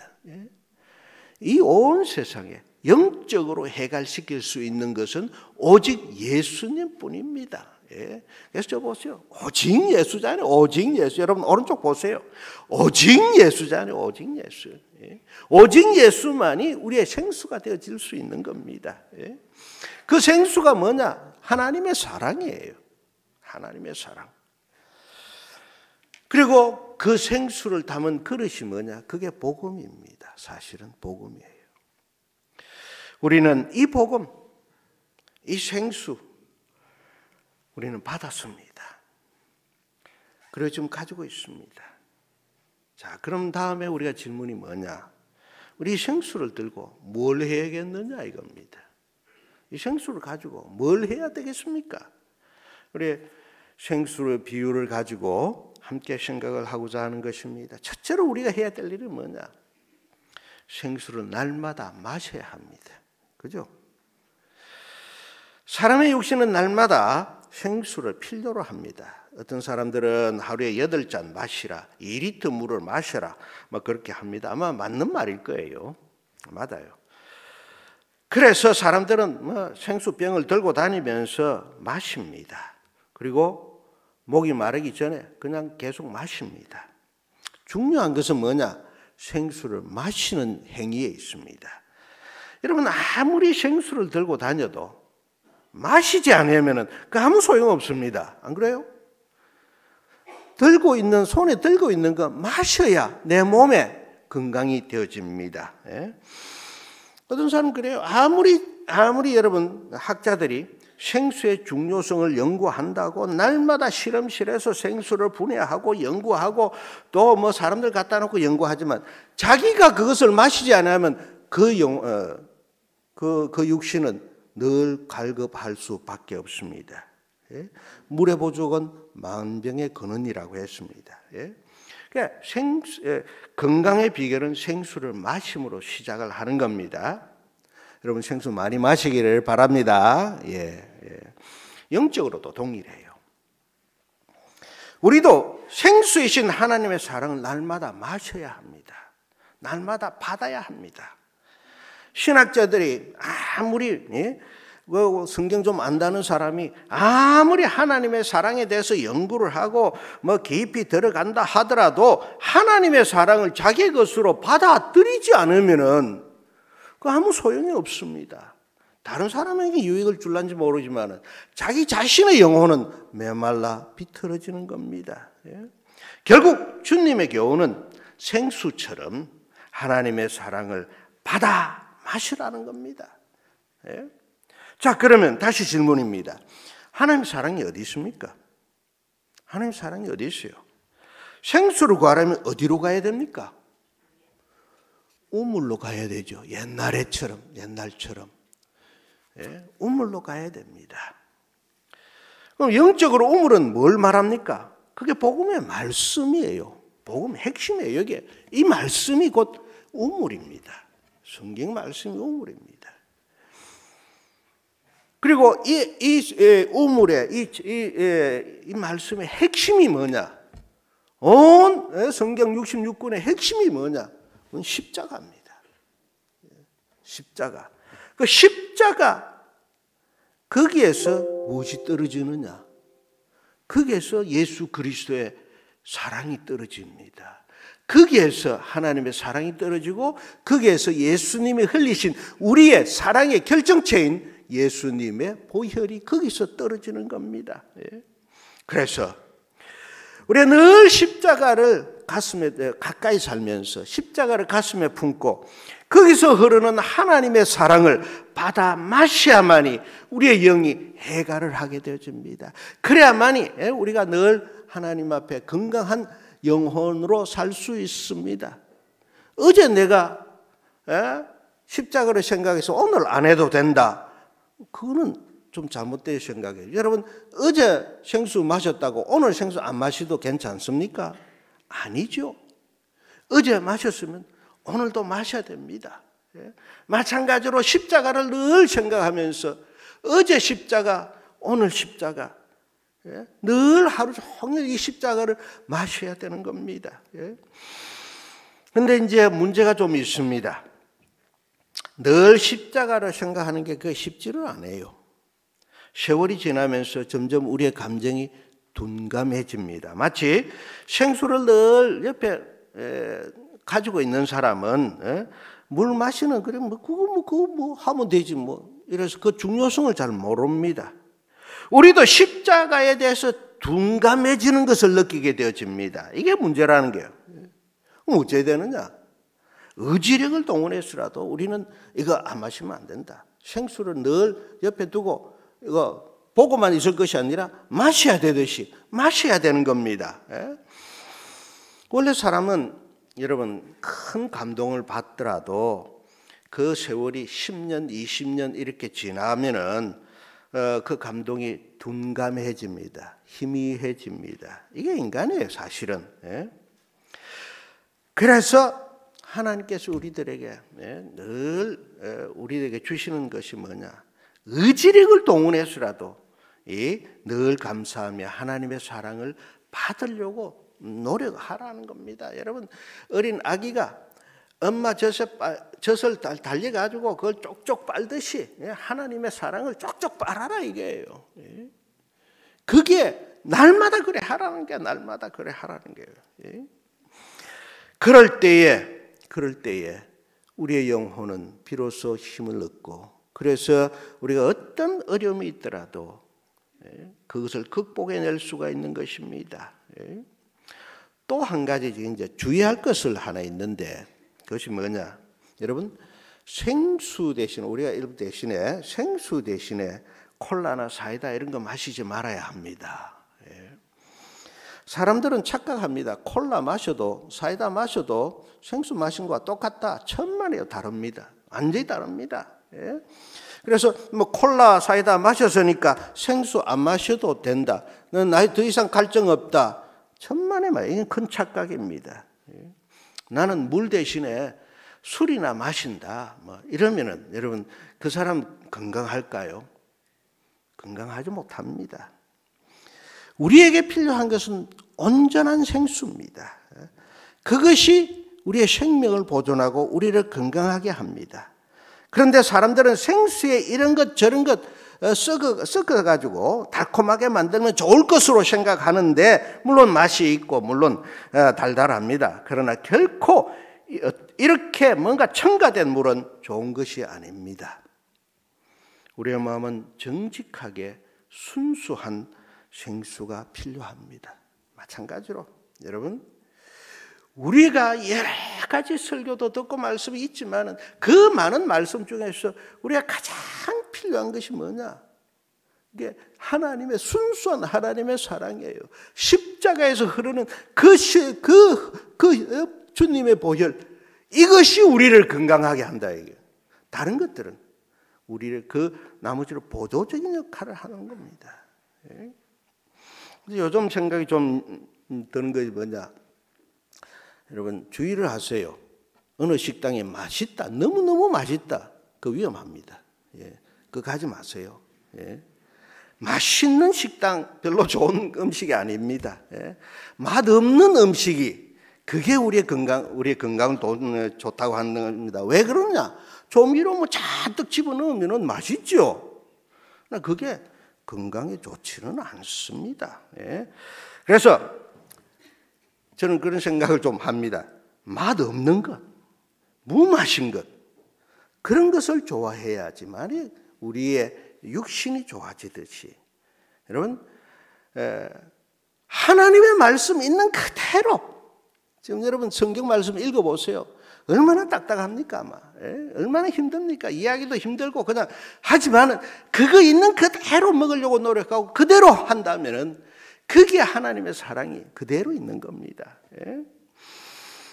이 온 세상에 영적으로 해결시킬 수 있는 것은 오직 예수님뿐입니다. 그래서 저 보세요. 오직 예수잖아요. 오직 예수. 여러분 오른쪽 보세요. 오직 예수잖아요. 오직 예수. 오직 예수만이 우리의 생수가 되어질 수 있는 겁니다. 그 생수가 뭐냐? 하나님의 사랑이에요. 하나님의 사랑. 그리고 그 생수를 담은 그릇이 뭐냐? 그게 복음입니다. 사실은 복음이에요. 우리는 이 복음, 이 생수 우리는 받았습니다. 그리고 지금 가지고 있습니다. 자, 그럼 다음에 우리가 질문이 뭐냐? 우리 이 생수를 들고 뭘 해야겠느냐 이겁니다. 이 생수를 가지고 뭘 해야 되겠습니까? 우리 생수의 비유를 가지고 함께 생각을 하고자 하는 것입니다. 첫째로 우리가 해야 될 일은 뭐냐? 생수를 날마다 마셔야 합니다. 그죠? 사람의 육신은 날마다 생수를 필요로 합니다. 어떤 사람들은 하루에 8잔 마시라, 2리터 물을 마셔라, 뭐 그렇게 합니다. 아마 맞는 말일 거예요. 맞아요. 그래서 사람들은 뭐 생수병을 들고 다니면서 마십니다. 그리고 목이 마르기 전에 그냥 계속 마십니다. 중요한 것은 뭐냐? 생수를 마시는 행위에 있습니다. 여러분, 아무리 생수를 들고 다녀도 마시지 않으면 그 아무 소용 없습니다. 안 그래요? 손에 들고 있는 거 마셔야 내 몸에 건강이 되어집니다. 예? 어떤 사람은 그래요. 아무리 여러분 학자들이 생수의 중요성을 연구한다고 날마다 실험실에서 생수를 분해하고 연구하고 또 뭐 사람들 갖다 놓고 연구하지만 자기가 그것을 마시지 않으면 그 육신은 늘 갈급할 수밖에 없습니다. 예? 물의 부족은 만병의 근원이라고 했습니다. 예? 그러니까 건강의 비결은 생수를 마심으로 시작을 하는 겁니다. 여러분 생수 많이 마시기를 바랍니다. 예. 영적으로도 동일해요. 우리도 생수이신 하나님의 사랑을 날마다 마셔야 합니다. 날마다 받아야 합니다. 신학자들이 아무리 성경 좀 안다는 사람이 아무리 하나님의 사랑에 대해서 연구를 하고 뭐 깊이 들어간다 하더라도 하나님의 사랑을 자기 것으로 받아들이지 않으면은 그 아무 소용이 없습니다. 다른 사람에게 유익을 줄란지 모르지만 자기 자신의 영혼은 메말라 비틀어지는 겁니다. 결국 주님의 교훈은 생수처럼 하나님의 사랑을 받아 마시라는 겁니다. 자, 그러면 다시 질문입니다. 하나님의 사랑이 어디 있습니까? 하나님의 사랑이 어디 있어요? 생수를 구하려면 어디로 가야 됩니까? 우물로 가야 되죠. 옛날처럼. 우물로 가야 됩니다. 그럼 영적으로 우물은 뭘 말합니까? 그게 복음의 말씀이에요. 복음의 핵심이에요. 여기에 이 말씀이 곧 우물입니다. 성경 말씀이 우물입니다. 그리고 이 우물의 이 말씀의 핵심이 뭐냐? 온 성경 66권의 핵심이 뭐냐? 그건 십자가입니다. 십자가. 그 십자가 거기에서 무엇이 떨어지느냐? 거기에서 예수 그리스도의 사랑이 떨어집니다. 거기에서 하나님의 사랑이 떨어지고 거기에서 예수님이 흘리신 우리의 사랑의 결정체인 예수님의 보혈이 거기서 떨어지는 겁니다. 그래서 우리가 늘 십자가를 가슴에 가까이 살면서 십자가를 가슴에 품고 거기서 흐르는 하나님의 사랑을 받아 마셔야만이 우리의 영이 해갈을 하게 되어집니다. 그래야만이 우리가 늘 하나님 앞에 건강한 영혼으로 살 수 있습니다. 어제 내가 십자가를 생각해서 오늘 안 해도 된다. 그거는 좀 잘못된 생각이에요. 여러분, 어제 생수 마셨다고 오늘 생수 안 마셔도 괜찮습니까? 아니죠. 어제 마셨으면 오늘도 마셔야 됩니다. 마찬가지로 십자가를 늘 생각하면서 어제 십자가, 오늘 십자가, 늘 하루 종일 이 십자가를 마셔야 되는 겁니다. 그런데 이제 문제가 좀 있습니다. 늘 십자가를 생각하는 게 그게 쉽지를 않아요. 세월이 지나면서 점점 우리의 감정이 둔감해집니다. 마치 생수를 늘 옆에 가지고 있는 사람은 물 마시는 그래 그거 뭐 하면 되지 뭐 이래서 그 중요성을 잘 모릅니다. 우리도 십자가에 대해서 둔감해지는 것을 느끼게 되어집니다. 이게 문제라는 거예요. 그럼 어찌해야 되느냐? 의지력을 동원해서라도 우리는 이거 안 마시면 안 된다. 생수를 늘 옆에 두고 이거 보고만 있을 것이 아니라 마셔야 되듯이 마셔야 되는 겁니다. 원래 사람은 여러분 큰 감동을 받더라도 그 세월이 10년, 20년 이렇게 지나면은 그 감동이 둔감해집니다. 희미해집니다. 이게 인간이에요, 사실은. 그래서 하나님께서 우리들에게 늘 우리에게 주시는 것이 뭐냐? 의지력을 동원해서라도 늘 감사하며 하나님의 사랑을 받으려고 노력하라는 겁니다. 여러분, 어린 아기가 엄마 젖을 달려가지고 그걸 쪽쪽 빨듯이 하나님의 사랑을 쪽쪽 빨아라 이게요. 그게 날마다 그래 하라는 게 날마다 그래 하라는 거예요. 그럴 때에 우리의 영혼은 비로소 힘을 얻고 그래서 우리가 어떤 어려움이 있더라도 그것을 극복해낼 수가 있는 것입니다. 또 한 가지 이제 주의할 것을 하나 있는데 그것이 뭐냐? 여러분 생수 대신 우리가 일부 대신에 생수 대신에 콜라나 사이다 이런 거 마시지 말아야 합니다. 사람들은 착각합니다. 콜라 마셔도 사이다 마셔도 생수 마신 거와 똑같다. 천만에요 다릅니다. 완전히 다릅니다. 그래서 뭐 콜라 사이다 마셨으니까 생수 안 마셔도 된다. 넌 나이 더 이상 갈증 없다. 천만에 말 이건 큰 착각입니다. 나는 물 대신에 술이나 마신다. 뭐 이러면은 여러분 그 사람 건강할까요? 건강하지 못합니다. 우리에게 필요한 것은 온전한 생수입니다. 그것이 우리의 생명을 보존하고 우리를 건강하게 합니다. 그런데 사람들은 생수에 이런 것 저런 것 섞어가지고 달콤하게 만들면 좋을 것으로 생각하는데 물론 맛이 있고 물론 달달합니다. 그러나 결코 이렇게 뭔가 첨가된 물은 좋은 것이 아닙니다. 우리의 마음은 정직하게 순수한 생수가 필요합니다. 마찬가지로 여러분 우리가 여러 가지 설교도 듣고 말씀이 있지만 그 많은 말씀 중에서 우리가 가장 필요한 것이 뭐냐? 이게 하나님의 순수한 하나님의 사랑이에요. 십자가에서 흐르는 그 주님의 보혈 이것이 우리를 건강하게 한다 이게. 다른 것들은 우리를 그 나머지로 보조적인 역할을 하는 겁니다. 요즘 생각이 좀 드는 것이 뭐냐? 여러분 주의를 하세요. 어느 식당이 맛있다, 너무너무 맛있다, 그 위험합니다. 그거 가지 마세요. 맛있는 식당 별로 좋은 음식이 아닙니다. 맛없는 음식이 그게 우리의 건강을 좋다고 하는 겁니다. 왜 그러냐? 조미료 뭐 잔뜩 집어넣으면 맛있죠. 그게 건강에 좋지는 않습니다. 그래서 저는 그런 생각을 좀 합니다. 맛없는 것, 무맛인 것, 그런 것을 좋아해야지만 우리의 육신이 좋아지듯이 여러분 하나님의 말씀 있는 그대로 지금 여러분 성경 말씀 읽어보세요. 얼마나 딱딱합니까 아마. 얼마나 힘듭니까. 이야기도 힘들고 그냥 하지만 그거 있는 그대로 먹으려고 노력하고 그대로 한다면은 그게 하나님의 사랑이 그대로 있는 겁니다.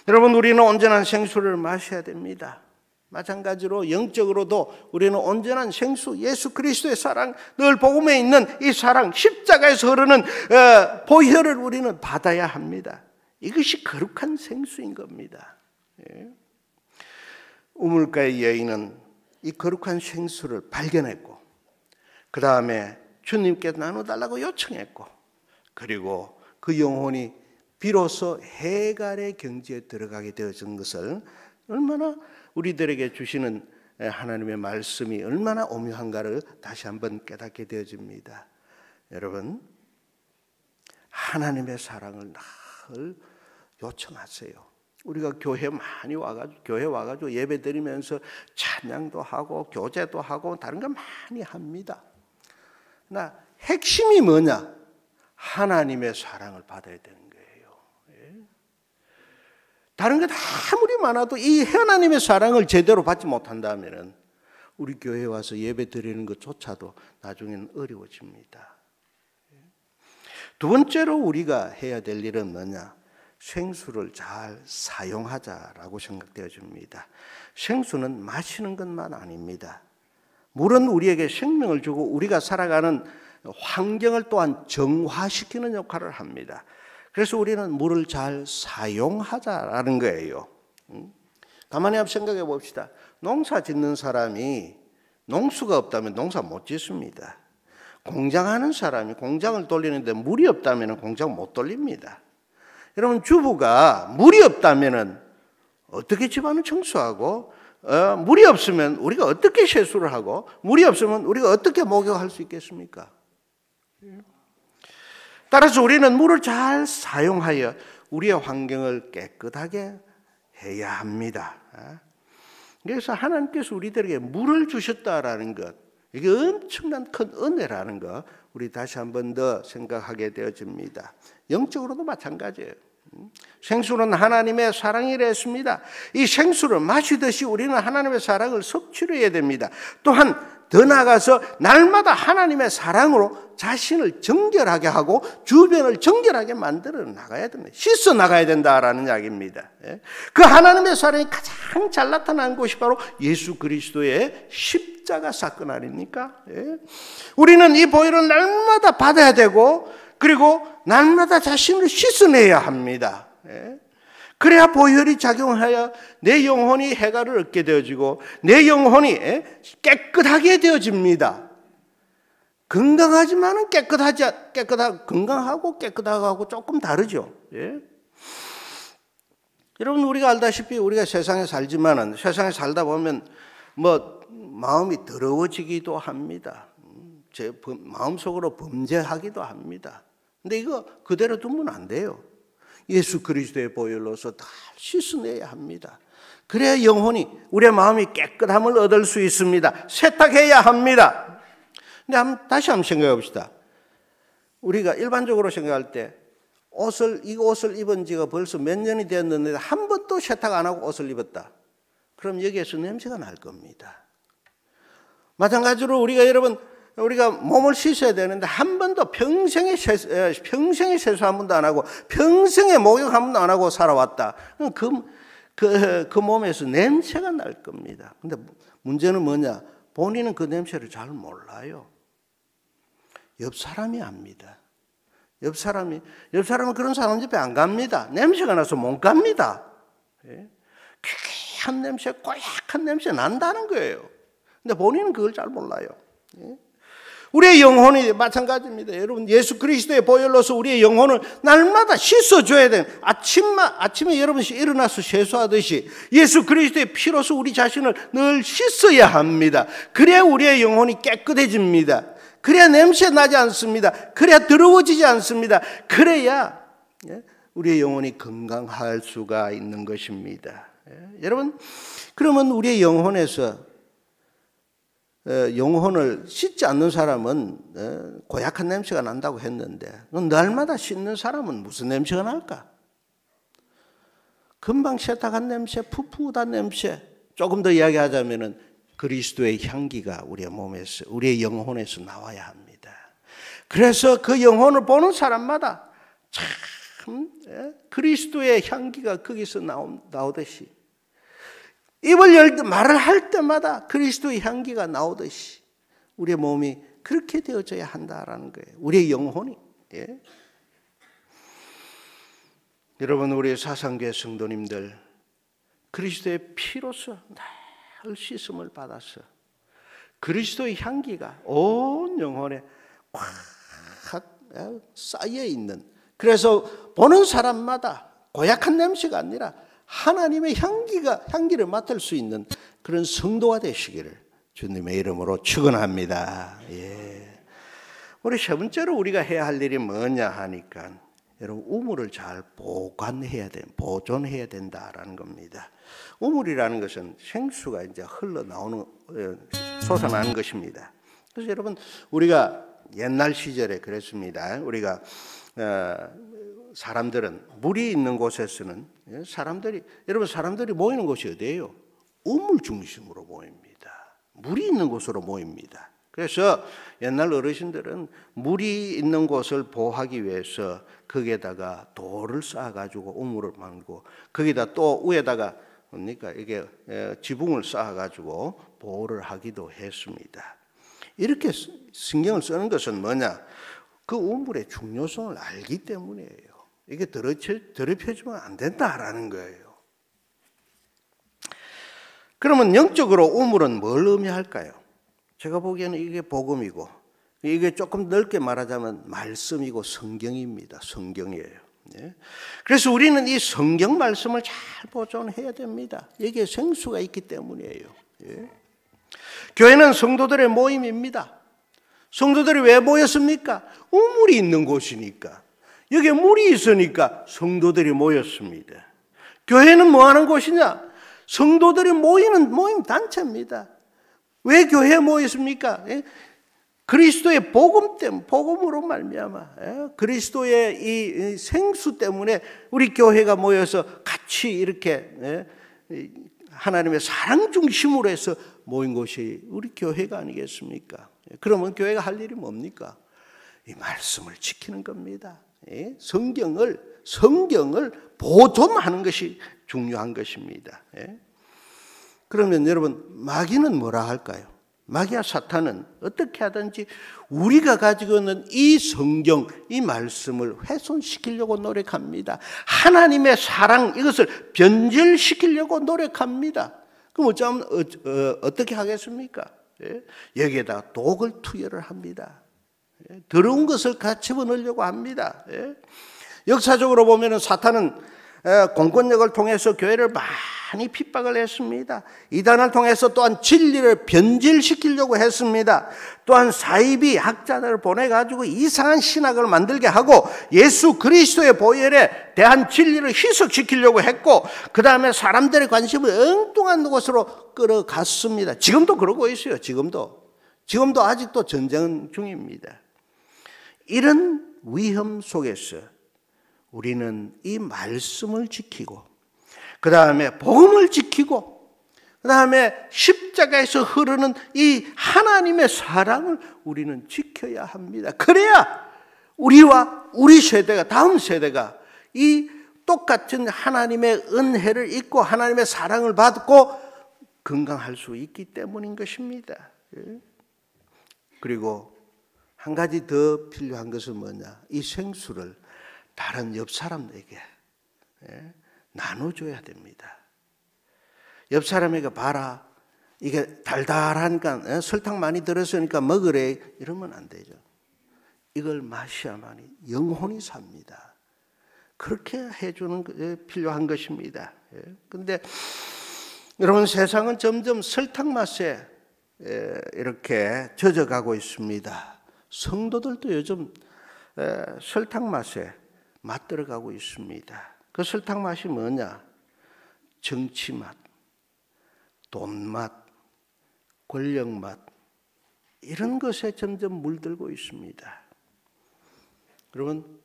여러분 우리는 온전한 생수를 마셔야 됩니다. 마찬가지로 영적으로도 우리는 온전한 생수 예수 그리스도의 사랑 늘 복음에 있는 이 사랑 십자가에서 흐르는 보혈을 우리는 받아야 합니다. 이것이 거룩한 생수인 겁니다. 우물가의 여인은 이 거룩한 생수를 발견했고 그 다음에 주님께 나눠달라고 요청했고 그리고 그 영혼이 비로소 해갈의 경지에 들어가게 되어진 것을 얼마나 우리들에게 주시는 하나님의 말씀이 얼마나 오묘한가를 다시 한번 깨닫게 되어집니다. 여러분 하나님의 사랑을 늘 요청하세요. 우리가 교회 많이 와가지고 예배 드리면서 찬양도 하고 교제도 하고 다른 거 많이 합니다. 나 핵심이 뭐냐? 하나님의 사랑을 받아야 되는 거예요. 다른 것 아무리 많아도 이 하나님의 사랑을 제대로 받지 못한다면 우리 교회에 와서 예배 드리는 것조차도 나중에는 어려워집니다. 두 번째로 우리가 해야 될 일은 뭐냐? 생수를 잘 사용하자라고 생각되어집니다. 생수는 마시는 것만 아닙니다. 물은 우리에게 생명을 주고 우리가 살아가는 환경을 또한 정화시키는 역할을 합니다. 그래서 우리는 물을 잘 사용하자라는 거예요. 가만히 한번 생각해 봅시다. 농사 짓는 사람이 농수가 없다면 농사 못 짓습니다. 공장하는 사람이 공장을 돌리는데 물이 없다면 공장 못 돌립니다. 여러분, 주부가 물이 없다면 어떻게 집안을 청소하고, 물이 없으면 우리가 어떻게 세수를 하고, 물이 없으면 우리가 어떻게 목욕할 수 있겠습니까? 따라서 우리는 물을 잘 사용하여 우리의 환경을 깨끗하게 해야 합니다. 그래서 하나님께서 우리들에게 물을 주셨다라는 것, 이게 엄청난 큰 은혜라는 것, 우리 다시 한 번 더 생각하게 되어집니다. 영적으로도 마찬가지예요. 생수는 하나님의 사랑이라 했습니다. 이 생수를 마시듯이 우리는 하나님의 사랑을 섭취를 해야 됩니다. 또한 더 나아가서 날마다 하나님의 사랑으로 자신을 정결하게 하고 주변을 정결하게 만들어 나가야 됩니다. 씻어 나가야 된다라는 이야기입니다. 그 하나님의 사랑이 가장 잘 나타난 곳이 바로 예수 그리스도의 십자가 사건 아닙니까? 우리는 이 보혈을 날마다 받아야 되고, 그리고 날마다 자신을 씻어내야 합니다. 그래야 보혈이 작용하여 내 영혼이 해가를 얻게 되어지고 내 영혼이 깨끗하게 되어집니다. 건강하지만은 건강하고 깨끗하고 조금 다르죠. 여러분, 우리가 알다시피 우리가 세상에 살지만은 세상에 살다 보면 마음이 더러워지기도 합니다. 제 마음속으로 범죄하기도 합니다. 근데 이거 그대로 두면 안 돼요. 예수 그리스도의 보혈로서 다 씻어내야 합니다. 그래야 영혼이, 우리의 마음이 깨끗함을 얻을 수 있습니다. 세탁해야 합니다. 근데 다시 한번 생각해 봅시다. 우리가 일반적으로 생각할 때 이 옷을 입은 지가 벌써 몇 년이 되었는데 한 번도 세탁 안 하고 옷을 입었다. 그럼 여기에서 냄새가 날 겁니다. 마찬가지로 우리가 몸을 씻어야 되는데 한 번도 평생에 세수 한 번도 안 하고 평생에 목욕 한 번도 안 하고 살아왔다. 그 몸에서 냄새가 날 겁니다. 근데 문제는 뭐냐? 본인은 그 냄새를 잘 몰라요. 옆 사람이 압니다. 옆 사람은 그런 사람 집에 안 갑니다. 냄새가 나서 못 갑니다. 귀한 냄새, 꼬약한 냄새 난다는 거예요. 근데 본인은 그걸 잘 몰라요. 우리의 영혼이 마찬가지입니다. 여러분, 예수 그리스도의 보혈로서 우리의 영혼을 날마다 씻어줘야 돼요. 아침에 여러분이 일어나서 세수하듯이 예수 그리스도의 피로서 우리 자신을 늘 씻어야 합니다. 그래야 우리의 영혼이 깨끗해집니다. 그래야 냄새 나지 않습니다. 그래야 더러워지지 않습니다. 그래야 우리의 영혼이 건강할 수가 있는 것입니다. 여러분, 그러면 우리의 영혼을 씻지 않는 사람은 고약한 냄새가 난다고 했는데, 날마다 씻는 사람은 무슨 냄새가 날까? 금방 세탁한 냄새, 풋풋한 냄새. 조금 더 이야기하자면은 그리스도의 향기가 우리의 몸에서, 우리의 영혼에서 나와야 합니다. 그래서 그 영혼을 보는 사람마다 참 그리스도의 향기가 거기서 나오듯이, 입을 열 때, 말을 할 때마다 그리스도의 향기가 나오듯이 우리의 몸이 그렇게 되어져야 한다라는 거예요. 우리의 영혼이. 여러분, 우리 사상교회 성도님들, 그리스도의 피로서 늘 씻음을 받아서 그리스도의 향기가 온 영혼에 꽉 쌓여 있는, 그래서 보는 사람마다 고약한 냄새가 아니라 하나님의 향기를 맡을 수 있는 그런 성도가 되시기를 주님의 이름으로 축원합니다. 우리 세 번째로 우리가 해야 할 일이 뭐냐 하니까, 여러분, 우물을 잘 보존해야 된다라는 겁니다. 우물이라는 것은 생수가 이제 흘러나오는, 솟아나는 것입니다. 그래서 여러분, 우리가 옛날 시절에 그랬습니다. 우리가 사람들은 물이 있는 곳에서는 여러분 사람들이 모이는 곳이 어디예요? 우물 중심으로 모입니다. 물이 있는 곳으로 모입니다. 그래서 옛날 어르신들은 물이 있는 곳을 보호하기 위해서 거기에다가 돌을 쌓아가지고 우물을 만들고 거기다 또 위에다가 뭡니까 이게 지붕을 쌓아가지고 보호를 하기도 했습니다. 이렇게 신경을 쓰는 것은 뭐냐? 그 우물의 중요성을 알기 때문이에요. 이게 더럽혀지면 안 된다라는 거예요. 그러면 영적으로 우물은 뭘 의미할까요? 제가 보기에는 이게 복음이고 이게 조금 넓게 말하자면 말씀이고 성경입니다. 성경이에요. 그래서 우리는 이 성경 말씀을 잘 보존해야 됩니다. 여기에 생수가 있기 때문이에요. 교회는 성도들의 모임입니다. 성도들이 왜 모였습니까? 우물이 있는 곳이니까. 여기에 물이 있으니까 성도들이 모였습니다. 교회는 뭐 하는 곳이냐? 성도들이 모이는 모임 단체입니다. 왜 교회에 모였습니까? 그리스도의 복음 때문에, 복음으로 말미암아 그리스도의 이 생수 때문에 우리 교회가 모여서 같이 이렇게 하나님의 사랑 중심으로 해서 모인 곳이 우리 교회가 아니겠습니까? 그러면 교회가 할 일이 뭡니까? 이 말씀을 지키는 겁니다. 성경을 보존하는 것이 중요한 것입니다. 그러면 여러분 마귀는 뭐라 할까요? 마귀와 사탄은 어떻게 하든지 우리가 가지고 있는 이 성경, 이 말씀을 훼손시키려고 노력합니다. 하나님의 사랑 이것을 변질시키려고 노력합니다. 그럼 어쩌면 어떻게 하겠습니까? 여기에다 독을 투여를 합니다. 더러운 것을 같이 집어넣으려고 합니다. 역사적으로 보면 사탄은 공권력을 통해서 교회를 많이 핍박을 했습니다. 이단을 통해서 또한 진리를 변질시키려고 했습니다. 또한 사이비 학자들을 보내가지고 이상한 신학을 만들게 하고 예수 그리스도의 보혈에 대한 진리를 희석시키려고 했고 그 다음에 사람들의 관심을 엉뚱한 곳으로 끌어갔습니다. 지금도 그러고 있어요. 지금도 아직도 전쟁 중입니다. 이런 위험 속에서 우리는 이 말씀을 지키고 그 다음에 복음을 지키고 그 다음에 십자가에서 흐르는 이 하나님의 사랑을 우리는 지켜야 합니다. 그래야 우리와 우리 세대가 다음 세대가 이 똑같은 하나님의 은혜를 잊고 하나님의 사랑을 받고 건강할 수 있기 때문인 것입니다. 그리고 한 가지 더 필요한 것은 뭐냐? 이 생수를 다른 옆 사람에게 나눠줘야 됩니다. 옆 사람에게 봐라. 이게 달달하니까 설탕 많이 들었으니까 먹으래. 이러면 안 되죠. 이걸 마셔야만이 영혼이 삽니다. 그렇게 해주는 게 필요한 것입니다. 그런데 여러분 세상은 점점 설탕 맛에 이렇게 젖어가고 있습니다. 성도들도 요즘 설탕 맛에 맛들어가고 있습니다. 그 설탕 맛이 뭐냐? 정치 맛, 돈 맛, 권력 맛 이런 것에 점점 물들고 있습니다. 여러분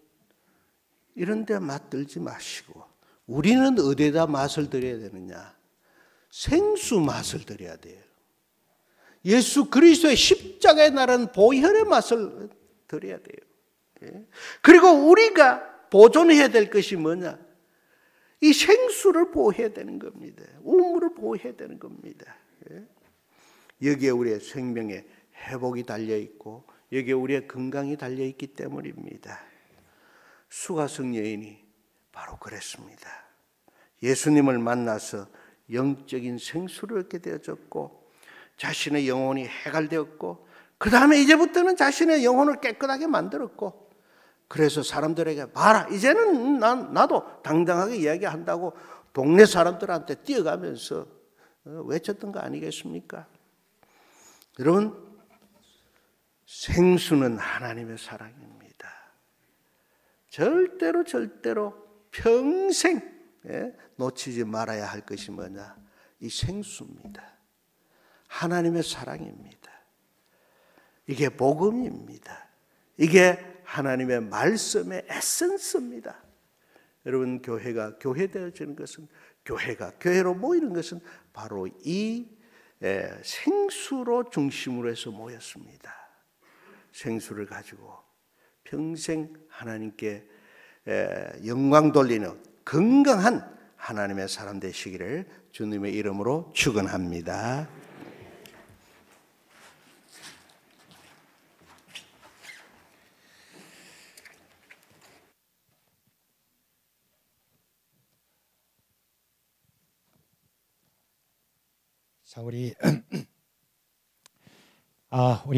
이런 데 맛들지 마시고 우리는 어디에다 맛을 들여야 되느냐? 생수 맛을 들여야 돼요. 예수 그리스도의 십자가에 나른 보혈의 맛을 들여야 돼요. 그리고 우리가 보존해야 될 것이 뭐냐? 이 생수를 보호해야 되는 겁니다. 우물을 보호해야 되는 겁니다. 여기에 우리의 생명의 회복이 달려있고 여기에 우리의 건강이 달려있기 때문입니다. 수가성 여인이 바로 그랬습니다. 예수님을 만나서 영적인 생수를 얻게 되어졌고 자신의 영혼이 해갈되었고 그 다음에 이제부터는 자신의 영혼을 깨끗하게 만들었고 그래서 사람들에게 봐라 이제는 나도 당당하게 이야기한다고 동네 사람들한테 뛰어가면서 외쳤던 거 아니겠습니까? 여러분 생수는 하나님의 사랑입니다. 절대로 평생 놓치지 말아야 할 것이 뭐냐? 이 생수입니다. 하나님의 사랑입니다. 이게 복음입니다. 이게 하나님의 말씀의 에센스입니다. 여러분, 교회가 교회되어지는 것은, 교회가 교회로 모이는 것은 바로 이 생수로 중심으로 해서 모였습니다. 생수를 가지고 평생 하나님께 영광 돌리는 건강한 하나님의 사람 되시기를 주님의 이름으로 축원합니다. 자, 우리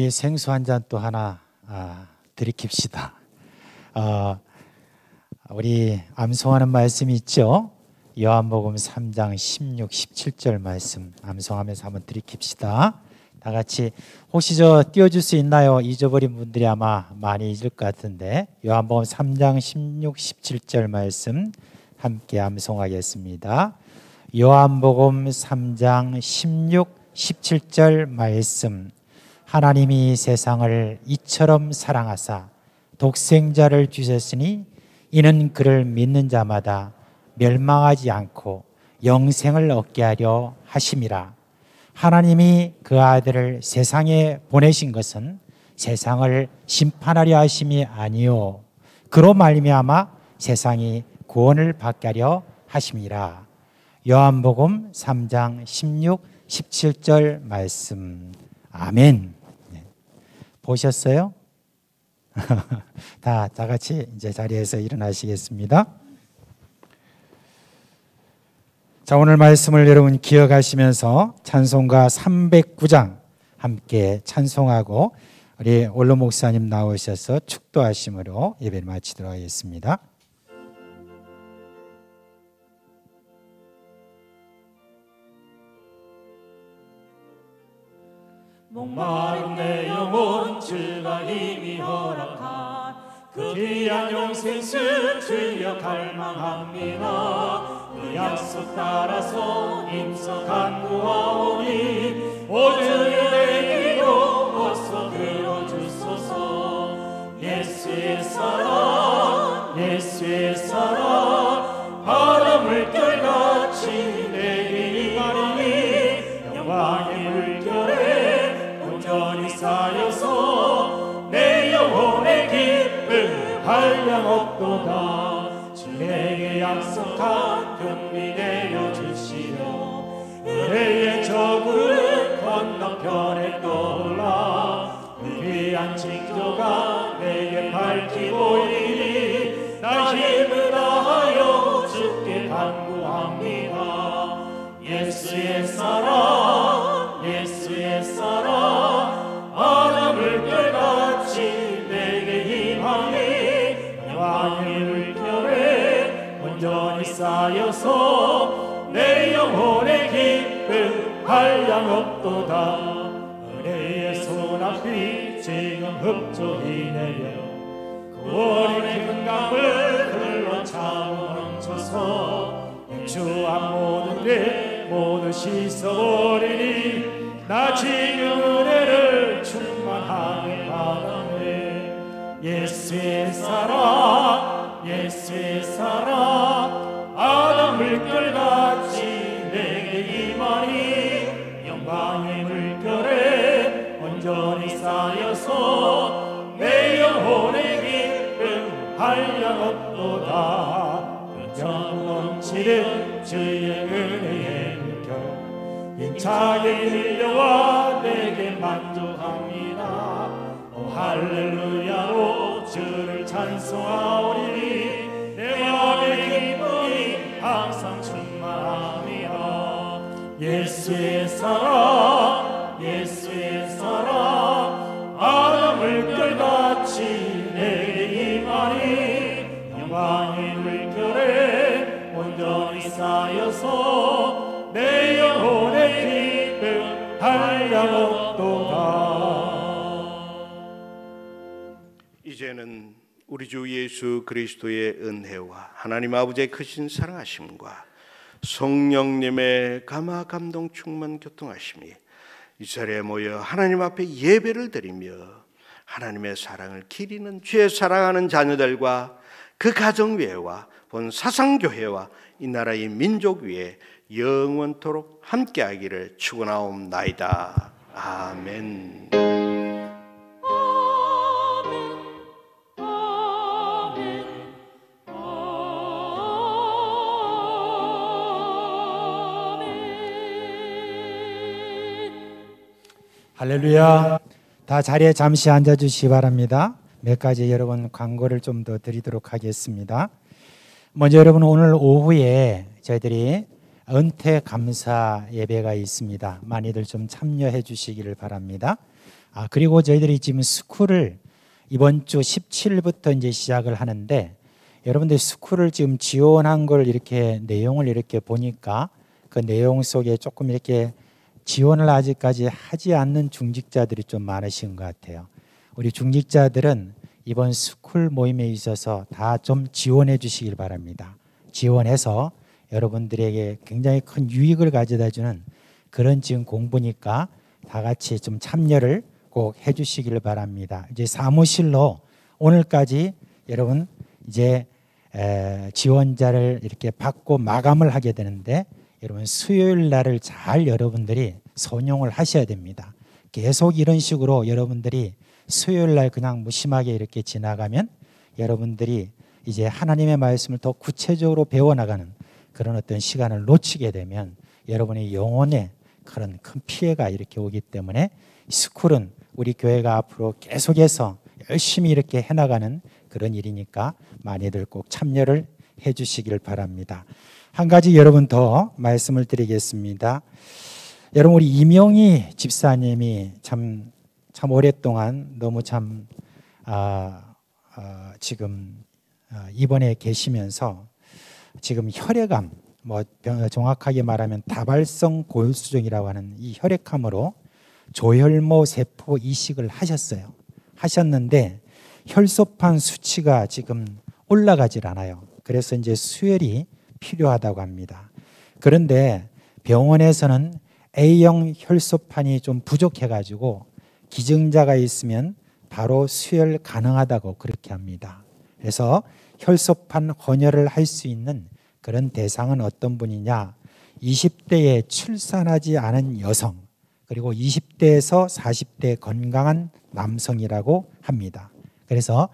생수 한 잔 또 하나 들이킵시다. 우리 암송하는 말씀이 있죠. 요한복음 3장 16, 17절 말씀 암송하면서 한번 들이킵시다. 다 같이. 혹시 띄워줄 수 있나요? 잊어버린 분들이 아마 많이 잊을 것 같은데, 요한복음 3장 16, 17절 말씀 함께 암송하겠습니다. 요한복음 3장 16, 17절 말씀. 하나님이 세상을 이처럼 사랑하사 독생자를 주셨으니 이는 그를 믿는 자마다 멸망하지 않고 영생을 얻게 하려 하심이라. 하나님이 그 아들을 세상에 보내신 것은 세상을 심판하려 하심이 아니요 그로 말미암아 세상이 구원을 받게 하려 하심이라. 요한복음 3장 16, 17절 말씀. 아멘. 네. 보셨어요? 다 같이 이제 자리에서 일어나시겠습니다. 자, 오늘 말씀을 여러분 기억하시면서 찬송가 309장 함께 찬송하고 우리 원로 목사님 나오셔서 축도하심으로 예배를 마치도록 하겠습니다. 목마른 내 영혼 주가 이미 허락한 그 귀한 영생수 주여 갈망합니다. 그 약속 따라서 임석한 구하오니 오주의 기도 어서 들어주소서. 예수의 사랑 예수의 사랑 바람을 끌같이 내게 임하리니 영광의 물결에 온전히 쌓여서 내 영혼의 기쁨 한량없도다. 주에게 약속한 금리 내어주시려 의의 저구를 건너편에 떠올라 귀한 징조가 내게 밝히 보이니 나 힘을 다하여 주께 간구합니다. 예수의 사랑 예수의 사랑 바람을 끌같이 내게 임하니 영광의 물결에 온전히 쌓여서 내 영혼의 기쁨 한량없도다. 은혜의 소낙비 지금 흡족히 내려 구원의 금강을 흘러 차고 넘쳐서 주한 모든 데 모두 씻어버리니 나 지금 은혜를 충만하게 바라네. 예수의 사랑 예수의 사랑 아담 물결같이 내게 임하니 영광의 물결에 온전히 쌓여서 내 영혼의 기쁨 한량없도다. 전 넘치는 주의 은혜의 물결 힘차게 밀려와 내게 만족합니다. 오 할렐루야로 주를 찬송하오리니 내 마음의 기쁨이 항상 충만함이야. 예수의 사랑 예수의 사랑 아담 물결같이 내게 임하니 영광의 물결에 온전히 쌓여서 내 영혼의 기쁨 한량없도다. 이제는 우리 주 예수 그리스도의 은혜와 하나님 아버지의 크신 사랑하심과 성령님의 감화 감동 충만 교통하심이 이 자리에 모여 하나님 앞에 예배를 드리며 하나님의 사랑을 기리는 주의 사랑하는 자녀들과 그 가정 위에와 본 사상교회와 이 나라의 민족 위에 영원토록 함께하기를 축원하옵나이다. 아멘. 할렐루야. 다 자리에 잠시 앉아주시기 바랍니다. 몇 가지 여러분 광고를 좀 더 드리도록 하겠습니다. 먼저 여러분 오늘 오후에 저희들이 은퇴 감사 예배가 있습니다. 많이들 좀 참여해 주시기를 바랍니다. 그리고 저희들이 지금 스쿨을 이번 주 17일부터 이제 시작을 하는데 여러분들 스쿨을 지금 지원한 걸 이렇게 내용을 이렇게 보니까 그 내용 속에 조금 이렇게 지원을 아직까지 하지 않는 중직자들이 좀 많으신 것 같아요. 우리 중직자들은 이번 스쿨 모임에 있어서 다 좀 지원해 주시길 바랍니다. 지원해서 여러분들에게 굉장히 큰 유익을 가져다 주는 그런 지금 공부니까 다 같이 좀 참여를 꼭 해 주시길 바랍니다. 이제 사무실로 오늘까지 여러분 이제 지원자를 이렇게 받고 마감을 하게 되는데 여러분 수요일 날을 잘 여러분들이 선용을 하셔야 됩니다. 계속 이런 식으로 여러분들이 수요일 날 그냥 무심하게 이렇게 지나가면 여러분들이 이제 하나님의 말씀을 더 구체적으로 배워나가는 그런 어떤 시간을 놓치게 되면 여러분의 영혼에 그런 큰 피해가 이렇게 오기 때문에 스쿨은 우리 교회가 앞으로 계속해서 열심히 이렇게 해나가는 그런 일이니까 많이들 꼭 참여를 해 주시길 바랍니다. 한 가지 여러분 더 말씀을 드리겠습니다. 여러분 우리 이명희 집사님이 참 오랫동안 너무 참 지금 입원해 계시면서 지금 혈액암 정확하게 말하면 다발성 고혈수종이라고 하는 이 혈액암으로 조혈모 세포 이식을 하셨는데 혈소판 수치가 지금 올라가질 않아요. 그래서 이제 수혈이 필요하다고 합니다. 그런데 병원에서는 A형 혈소판이 좀 부족해가지고 기증자가 있으면 바로 수혈 가능하다고 그렇게 합니다. 그래서 혈소판 헌혈을 할 수 있는 그런 대상은 어떤 분이냐? 20대에 출산하지 않은 여성 그리고 20대에서 40대 건강한 남성이라고 합니다. 그래서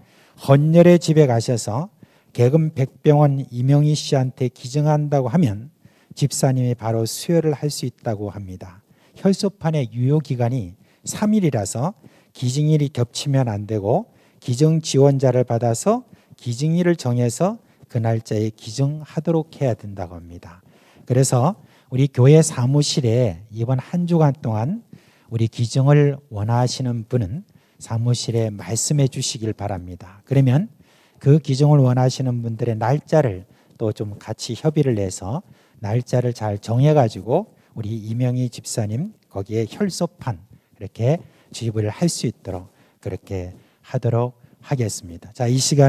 헌혈의 집에 가셔서 개금 백병원 이명희 씨한테 기증한다고 하면 집사님이 바로 수혈을 할 수 있다고 합니다. 혈소판의 유효기간이 3일이라서 기증일이 겹치면 안 되고 기증 지원자를 받아서 기증일을 정해서 그 날짜에 기증하도록 해야 된다고 합니다. 그래서 우리 교회 사무실에 이번 한 주간 동안 우리 기증을 원하시는 분은 사무실에 말씀해 주시길 바랍니다. 그러면 그 기증을 원하시는 분들의 날짜를 또 좀 같이 협의를 내서 날짜를 잘 정해가지고 우리 이명희 집사님 거기에 혈소판 이렇게 주입을 할 수 있도록 그렇게 하도록 하겠습니다. 자, 이 시간